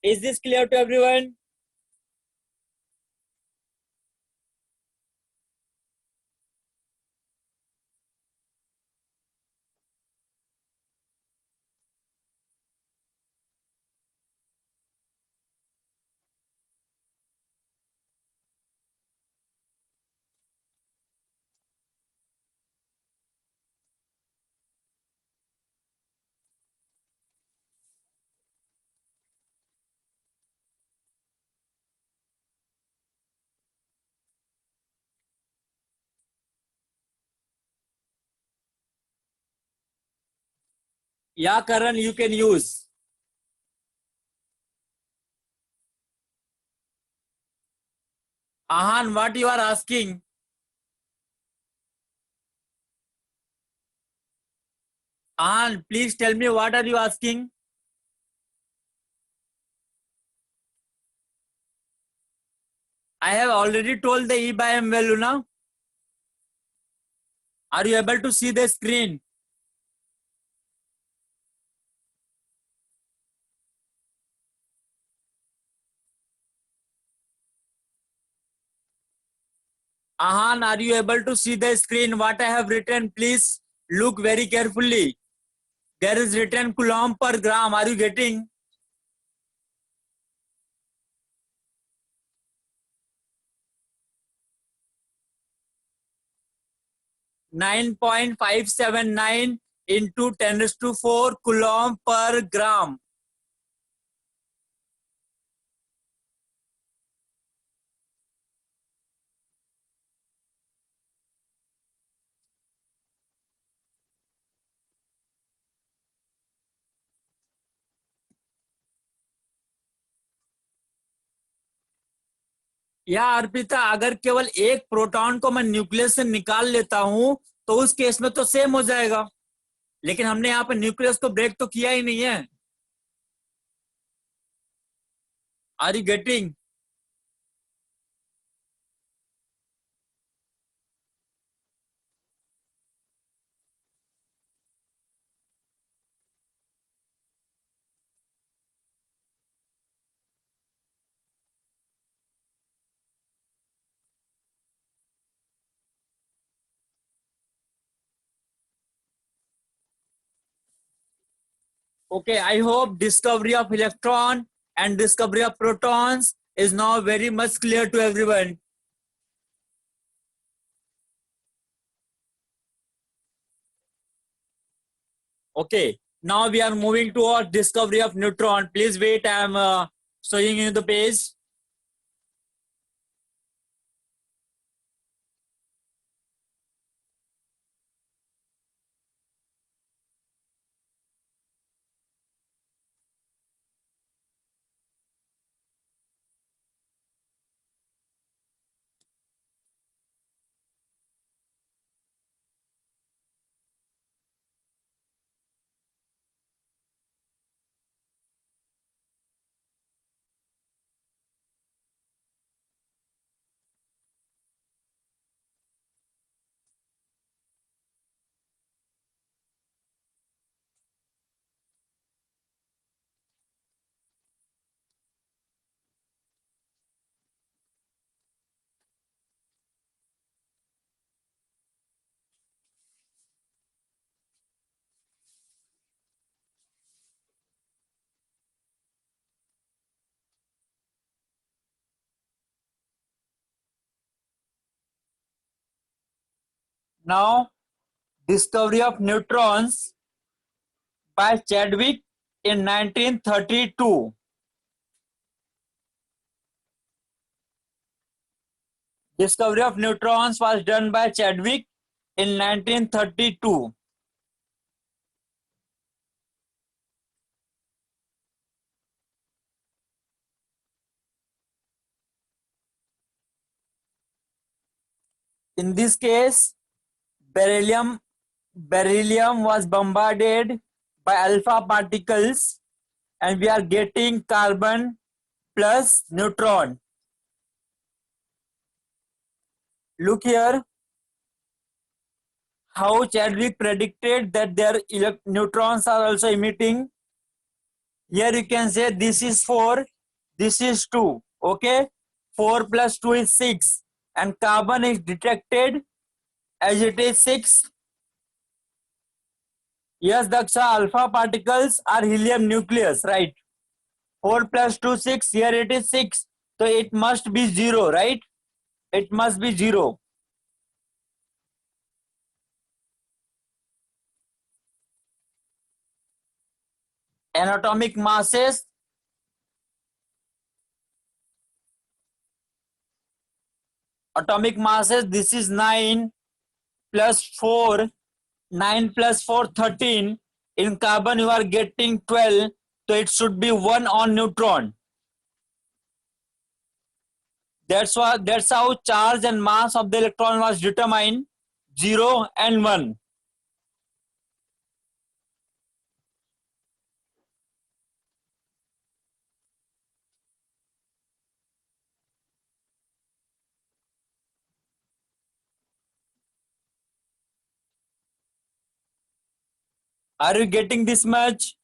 Is this clear to everyone? Yeah, Karan, you can use. Ahan, what you are asking? Ahan, please tell me what are you asking? I have already told the E by M value now. Are you able to see the screen? Ahan, are you able to see the screen? What I have written, please look very carefully. There is written coulomb per gram. Are you getting? .579 into 10⁴ coulomb per gram. या अर्पिता, अगर केवल एक proton को मैं nucleus से निकाल लेता हूं तो उस केस में तो सेम हो जाएगा, लेकिन हमने यहाँ पे न्यूक्लियस को ब्रेक तो किया ही नहीं है. Are you getting? Okay, I hope discovery of electron and discovery of protons is now very much clear to everyone. Okay, now we are moving towards discovery of neutron. Please wait, I am showing you the page. Now, discovery of neutrons by Chadwick in 1932. Discovery of neutrons was done by Chadwick in 1932. In this case, beryllium was bombarded by alpha particles and we are getting carbon plus neutron. Look here how Chadwick predicted that their neutrons are also emitting. Here you can say this is 4, this is 2. Okay, 4 plus 2 is 6 and carbon is detected as it is 6. Yes, Daksha, alpha particles are helium nucleus, right? 4 plus 2, 6. Here it is 6. So it must be 0, right? It must be 0. And atomic masses. Atomic masses, this is 9 plus 4. 9 plus 4, 13. In carbon, you are getting 12. So it should be 1 on neutron. That's how charge and mass of the electron was determined, 0 and 1. Are you getting this much?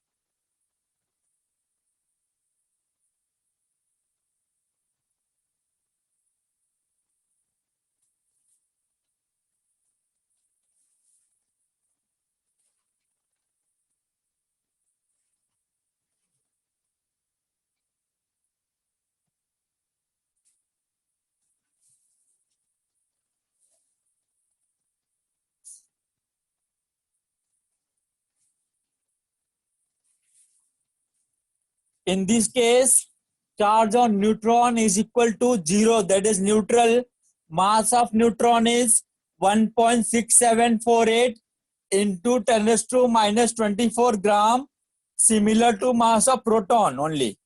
In this case, charge on neutron is equal to 0, that is neutral. Mass of neutron is 1.6748 into 10 raised to minus 24 gram, similar to mass of proton only.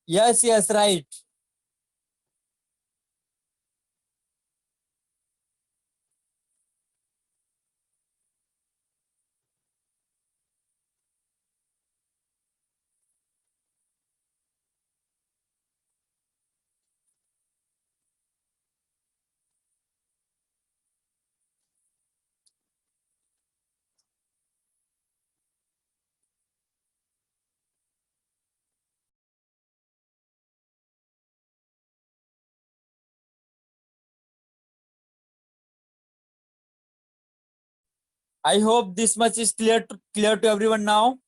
Yes, yes, right. I hope this much is clear to everyone now.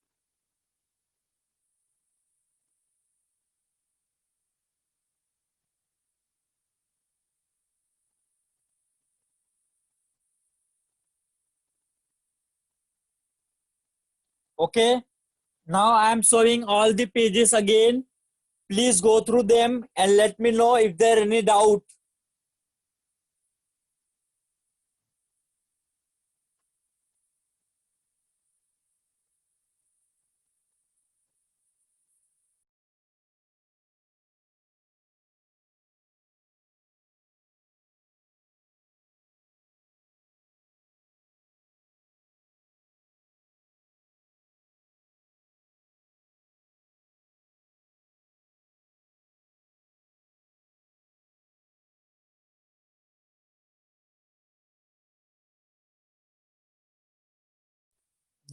Okay. Now I am showing all the pages again. Please go through them and let me know if there are any doubt.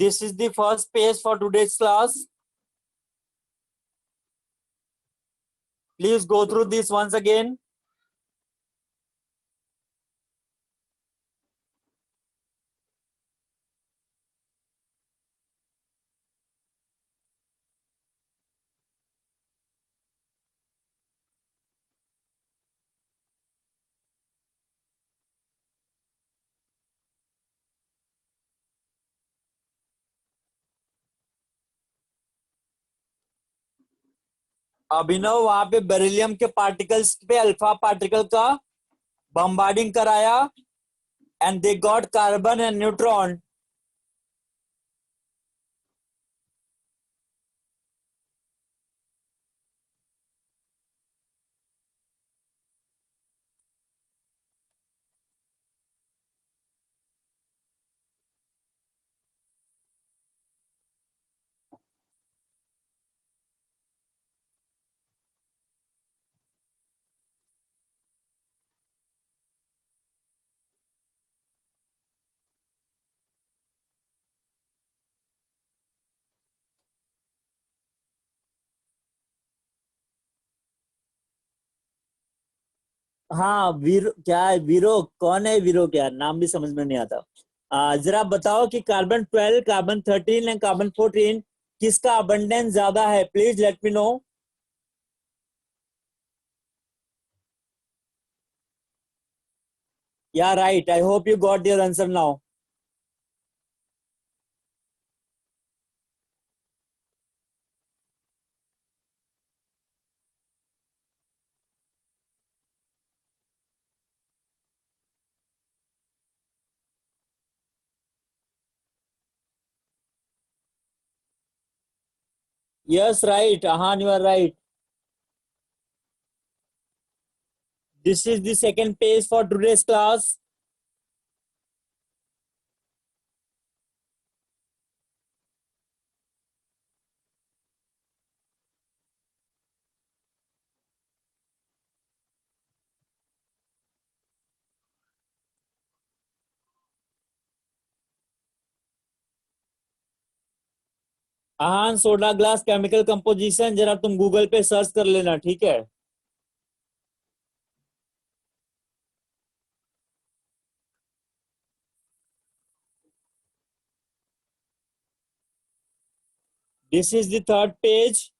This is the first page for today's class. Please go through this once again. अभिनव वहां पे beryllium के particles पे alpha particle का bombarding कराया and they got carbon and neutron. हाँ वीरो क्या है, वीरो कौन है, वीरो क्या नाम भी समझ में नहीं आता। जरा बताओ कि कार्बन 12, कार्बन 13 एंड कार्बन 14 किसका अबंडेंस ज्यादा है, please let me know. Yeah, right. I hope you got your answer now. Yes, right. Ahan, you are right. This is the second page for today's class. Aahan soda glass chemical composition जरा तुम Google पे search कर लेना, ठीक है। This is the third page.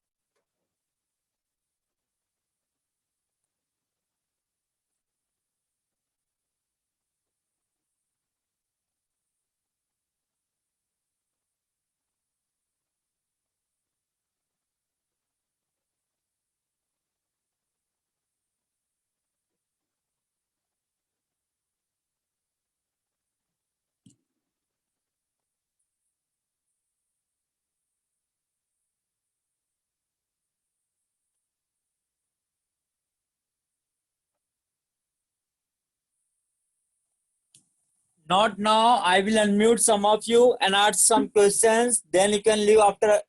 Not now. I will unmute some of you and ask some questions. Then you can leave after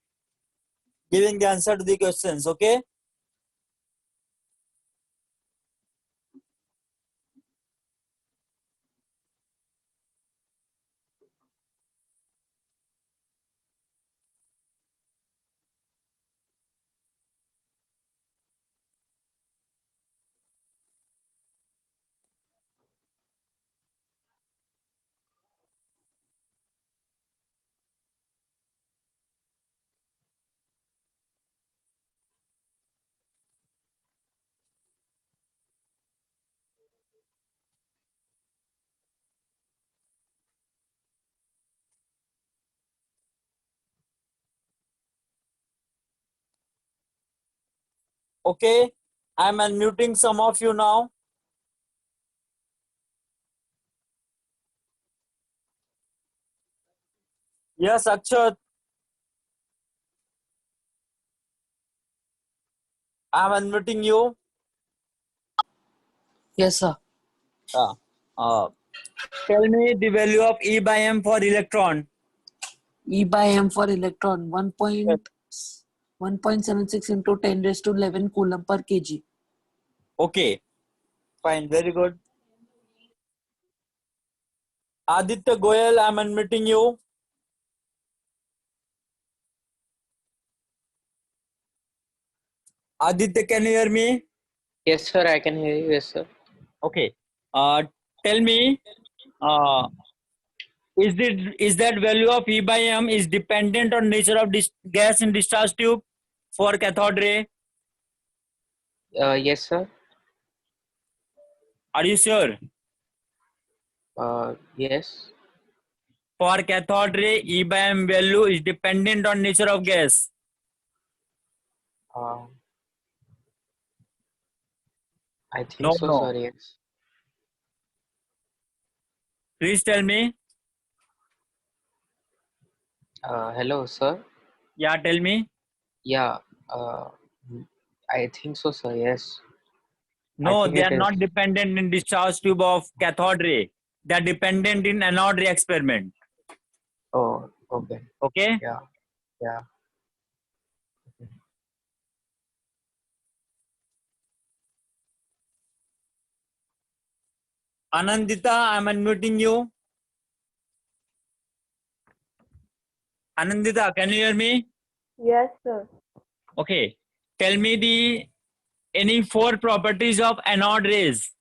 giving the answer to the questions. Okay. Okay. I'm unmuting some of you now. Yes, Akshat. I'm unmuting you.
Yes, sir.
Uh, tell me the value of E by M for electron.
E by M for electron 1.76 into 10 raised to 11 coulomb per kg.
Okay. Fine. Very good. Aditya Goyal, I'm unmuting you. Aditya, can you hear me?
Yes, sir, I can hear you. Yes, sir.
Okay. Tell me, uh, is that value of E by M is dependent on nature of gas in discharge tube for cathode ray?
Yes, sir.
Are you sure?
Yes.
For cathode ray, E by M value is dependent on nature of gas.
Uh, I think
No,
so,
no.
sir. Yes.
Please tell me.
Hello, sir.
Yeah, tell me.
Yeah. Uh, I think so, sir. Yes. I
No,
think
they
it
are
is.
not dependent in discharge tube of cathode ray. They are dependent in anode ray experiment.
Oh, okay.
Okay.
Yeah. Yeah.
Anandita, I'm unmuting you. Anandita, can you hear me?
Yes, sir.
Okay. Tell me any four properties of anode rays.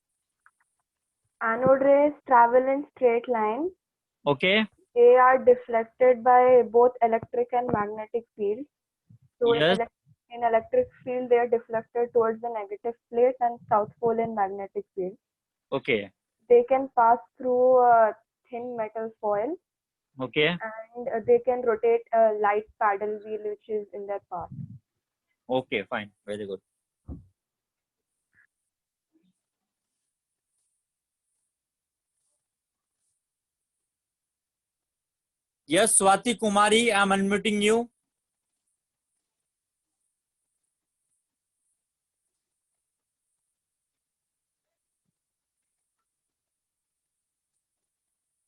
Anode rays travel in straight line.
Okay.
They are deflected by both electric and magnetic field. So
Yes.
in electric field, they are deflected towards the negative plate and south pole in magnetic field.
Okay.
They can pass through a thin metal foil,
Okay.
and they can rotate a light paddle wheel which is in their path.
Okay. Fine. Very good. Yes, Swati Kumari, I'm unmuting you.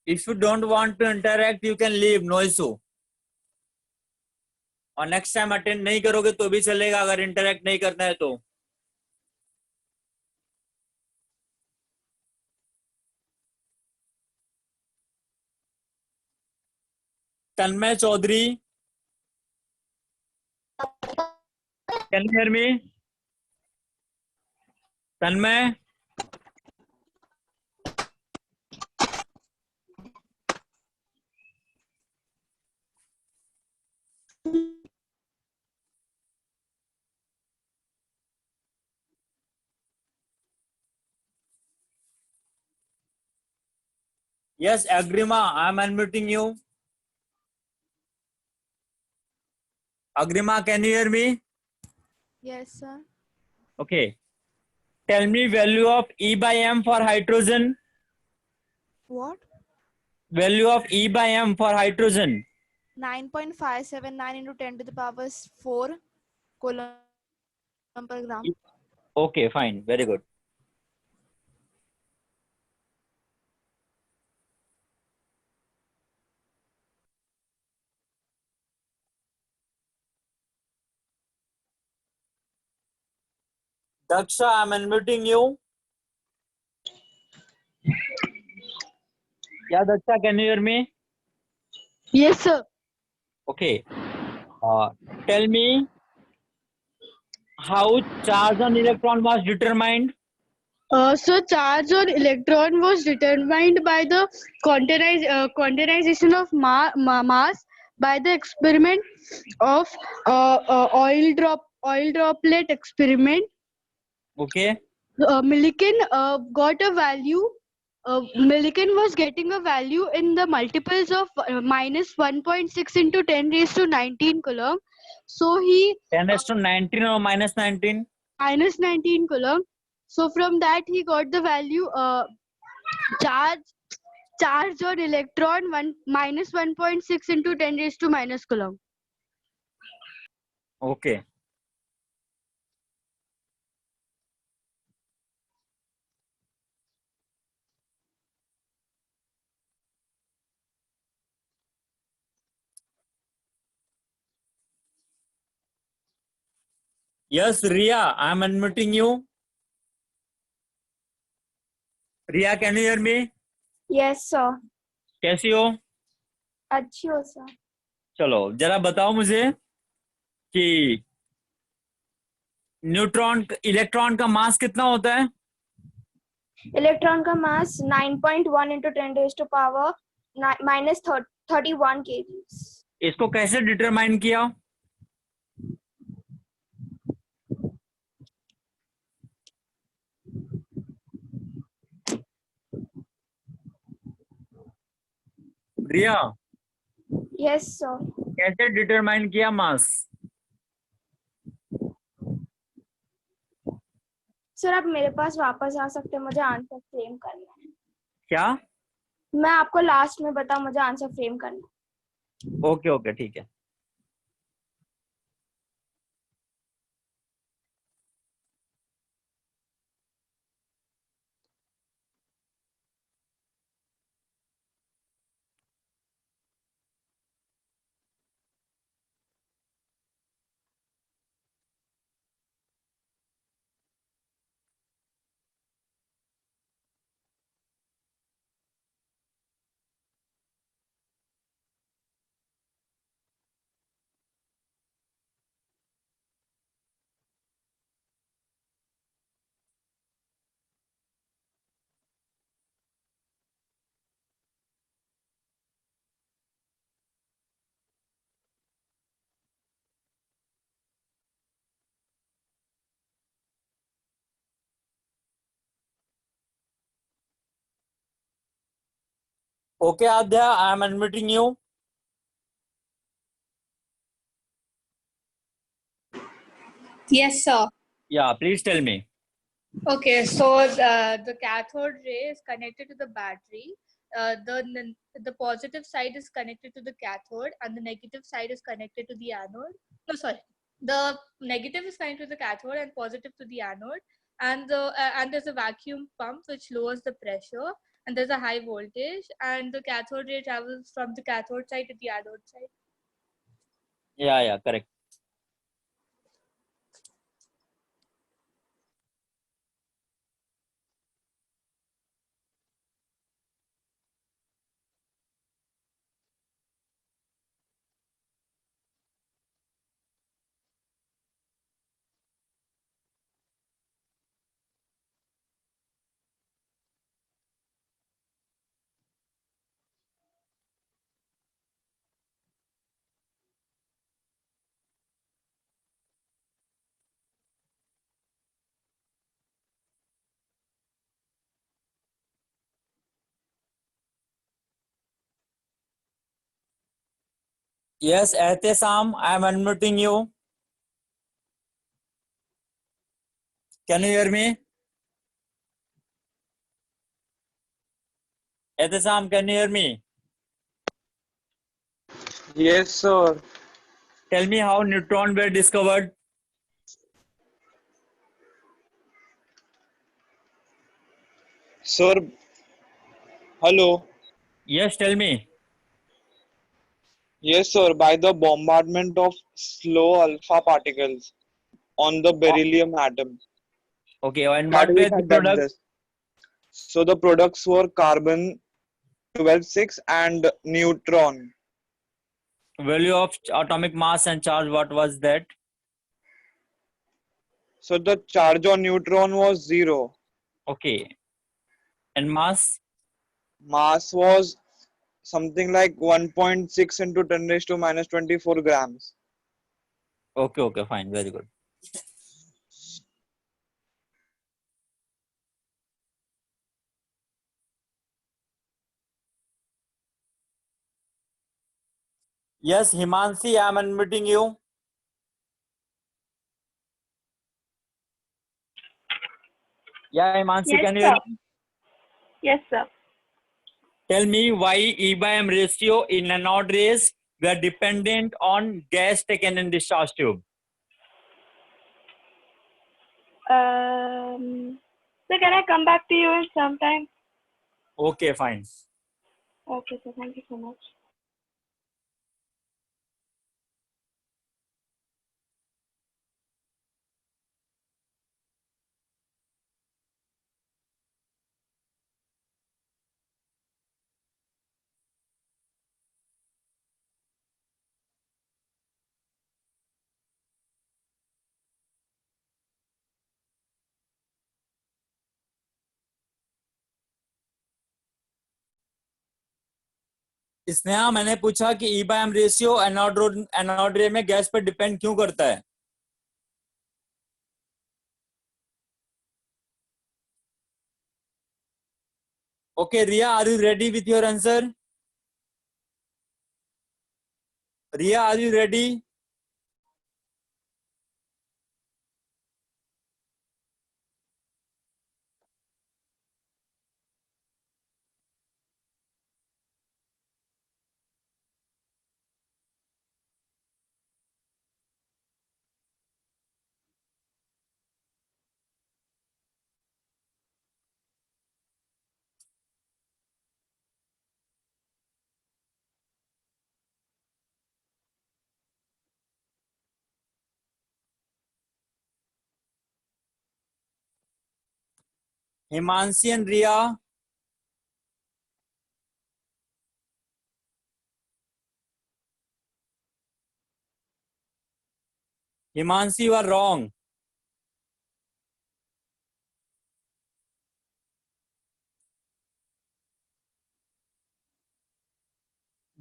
If you don't want to interact, you can leave. No issue. और next time attend नहीं करोगे तो भी चलेगा अगर interact नहीं करना है तो. Tanmay Chaudhary, can you hear me? Tanmay, Yes, Agrima, I'm unmuting you. Agrima, can you hear me?
Yes, sir.
Okay. Tell me value of E by M for hydrogen.
What?
Value of E by M for hydrogen.
9.579 into 10 to the power 4 coulomb per gram.
Okay, fine. Very good. Daksha, I'm unmuting you. Yeah, Daksha, can you hear me?
Yes, sir.
Okay. Tell me how charge on electron was determined.
So charge on electron was determined by the quantization of mass by the experiment of oil droplet experiment.
Okay.
Millikan got a value. Millikan was getting a value in the multiples of minus 1.6 into 10 raised to 19 coulomb. So he
10 raised to 19 or minus 19?
minus 19 coulomb. So from that he got the value charge on electron minus 1.6 into 10 raised to minus coulomb.
Okay. Yes, Ria, I'm unmuting you. Ria, can you hear me?
Yes, sir.
कैसी हो?
अच्छी हो sir.
चलो जरा बताओ मुझे कि neutron electron का मास कितना होता है?
इलेक्ट्रॉन का मास 9.1 into 10 raised to power minus 31 kgs.
इसको कैसे डिटरमाइन किया? रिया,
Yes, sir.
कैसे डिटरमाइन किया मास?
सर आप मेरे पास वापस आ सकते हैं, मुझे आंसर फ्रेम करना है.
क्या?
मैं आपको लास्ट में बताऊं, मुझे आंसर फ्रेम करना है.
ओके ओके ठीक है. Okay, Adya, I am unmuting you.
Yes, sir.
Yeah, please tell me.
Okay, so the cathode ray is connected to the battery. The positive side is connected to the cathode, and the negative side is connected to the anode. No, sorry. The negative is connected to the cathode and positive to the anode. And there's a vacuum pump which lowers the pressure, and there's a high voltage, and the cathode ray travels from the cathode side to the anode side.
Yeah, correct. Yes, Ehtesam, I am unmuting you. Can you hear me? Ehtesam, can you hear me?
Yes, sir.
Tell me how neutron were discovered.
Sir, hello.
Yes, tell me.
Yes, sir. By the bombardment of slow alpha particles on the beryllium atom.
Okay, and
That
what
we
were the
had done
products?
this. So the products were carbon 12-6 and neutron.
Value of atomic mass and charge, what was that?
So the charge on neutron was 0.
Okay. And mass?
Mass was something like 1.6 into 10 raised to minus 24 grams.
Okay, okay, fine. Very good. Yes, Himanshi, I am unmuting you. Yeah, Himanshi,
Yes,
can you hear
sir.
me?
Yes, sir.
Tell me why E by M ratio in anode rays were dependent on gas taken in discharge tube.
So can I come back to you in some time?
Okay, fine.
Okay, sir. Thank you so much.
Sneha, मैंने पूछा कि E by M ratio anode ray में gas पर depend क्यों करता है? Okay, Ria, are you ready with your answer? Ria, are you ready? Himanshi and Ria. Himanshi, you are wrong.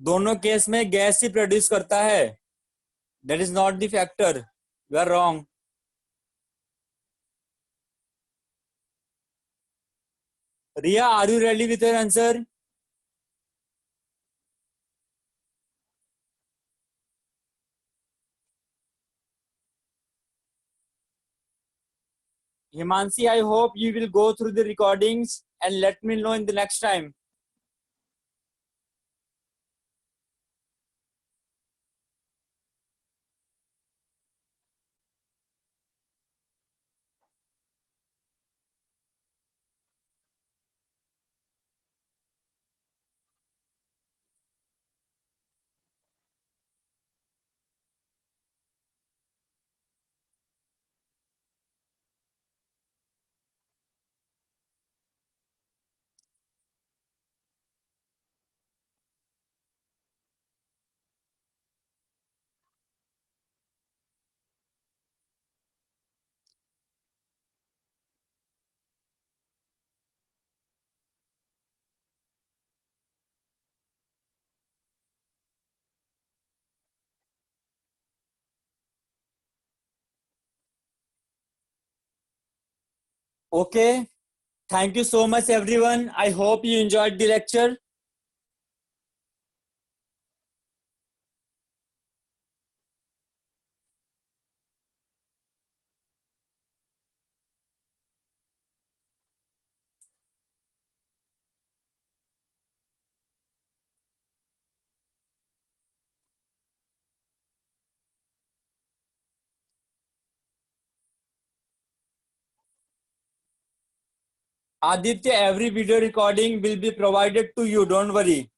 दोनों case में गैस ही प्रोड्यूस करता है. That is not the factor. You are wrong. Ria, are you ready with your answer? Himanshi, I hope you will go through the recordings and let me know in the next time. Okay. Thank you so much, everyone. I hope you enjoyed the lecture. Aditya, every video recording will be provided to you. Don't worry.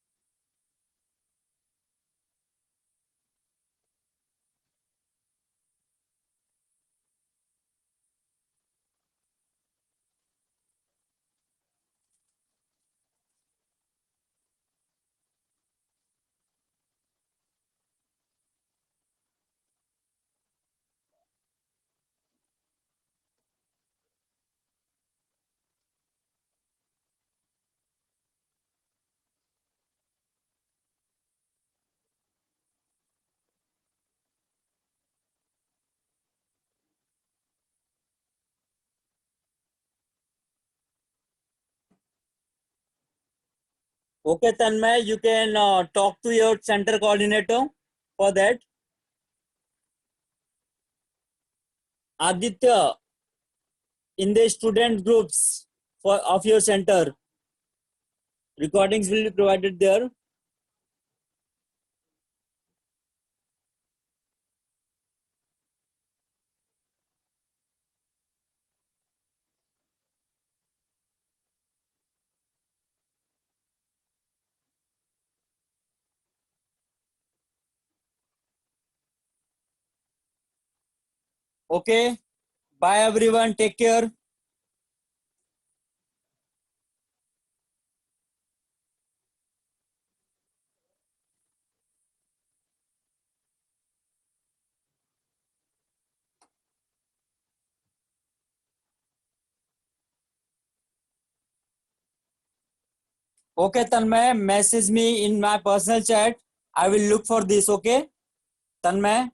Okay, Tanmay, you can talk to your center coordinator for that. Aditya, in the student groups of your center, recordings will be provided there. Okay. Bye everyone. Take care. Okay, Tanmay, message me in my personal chat. I will look for this. Okay, Tanmay.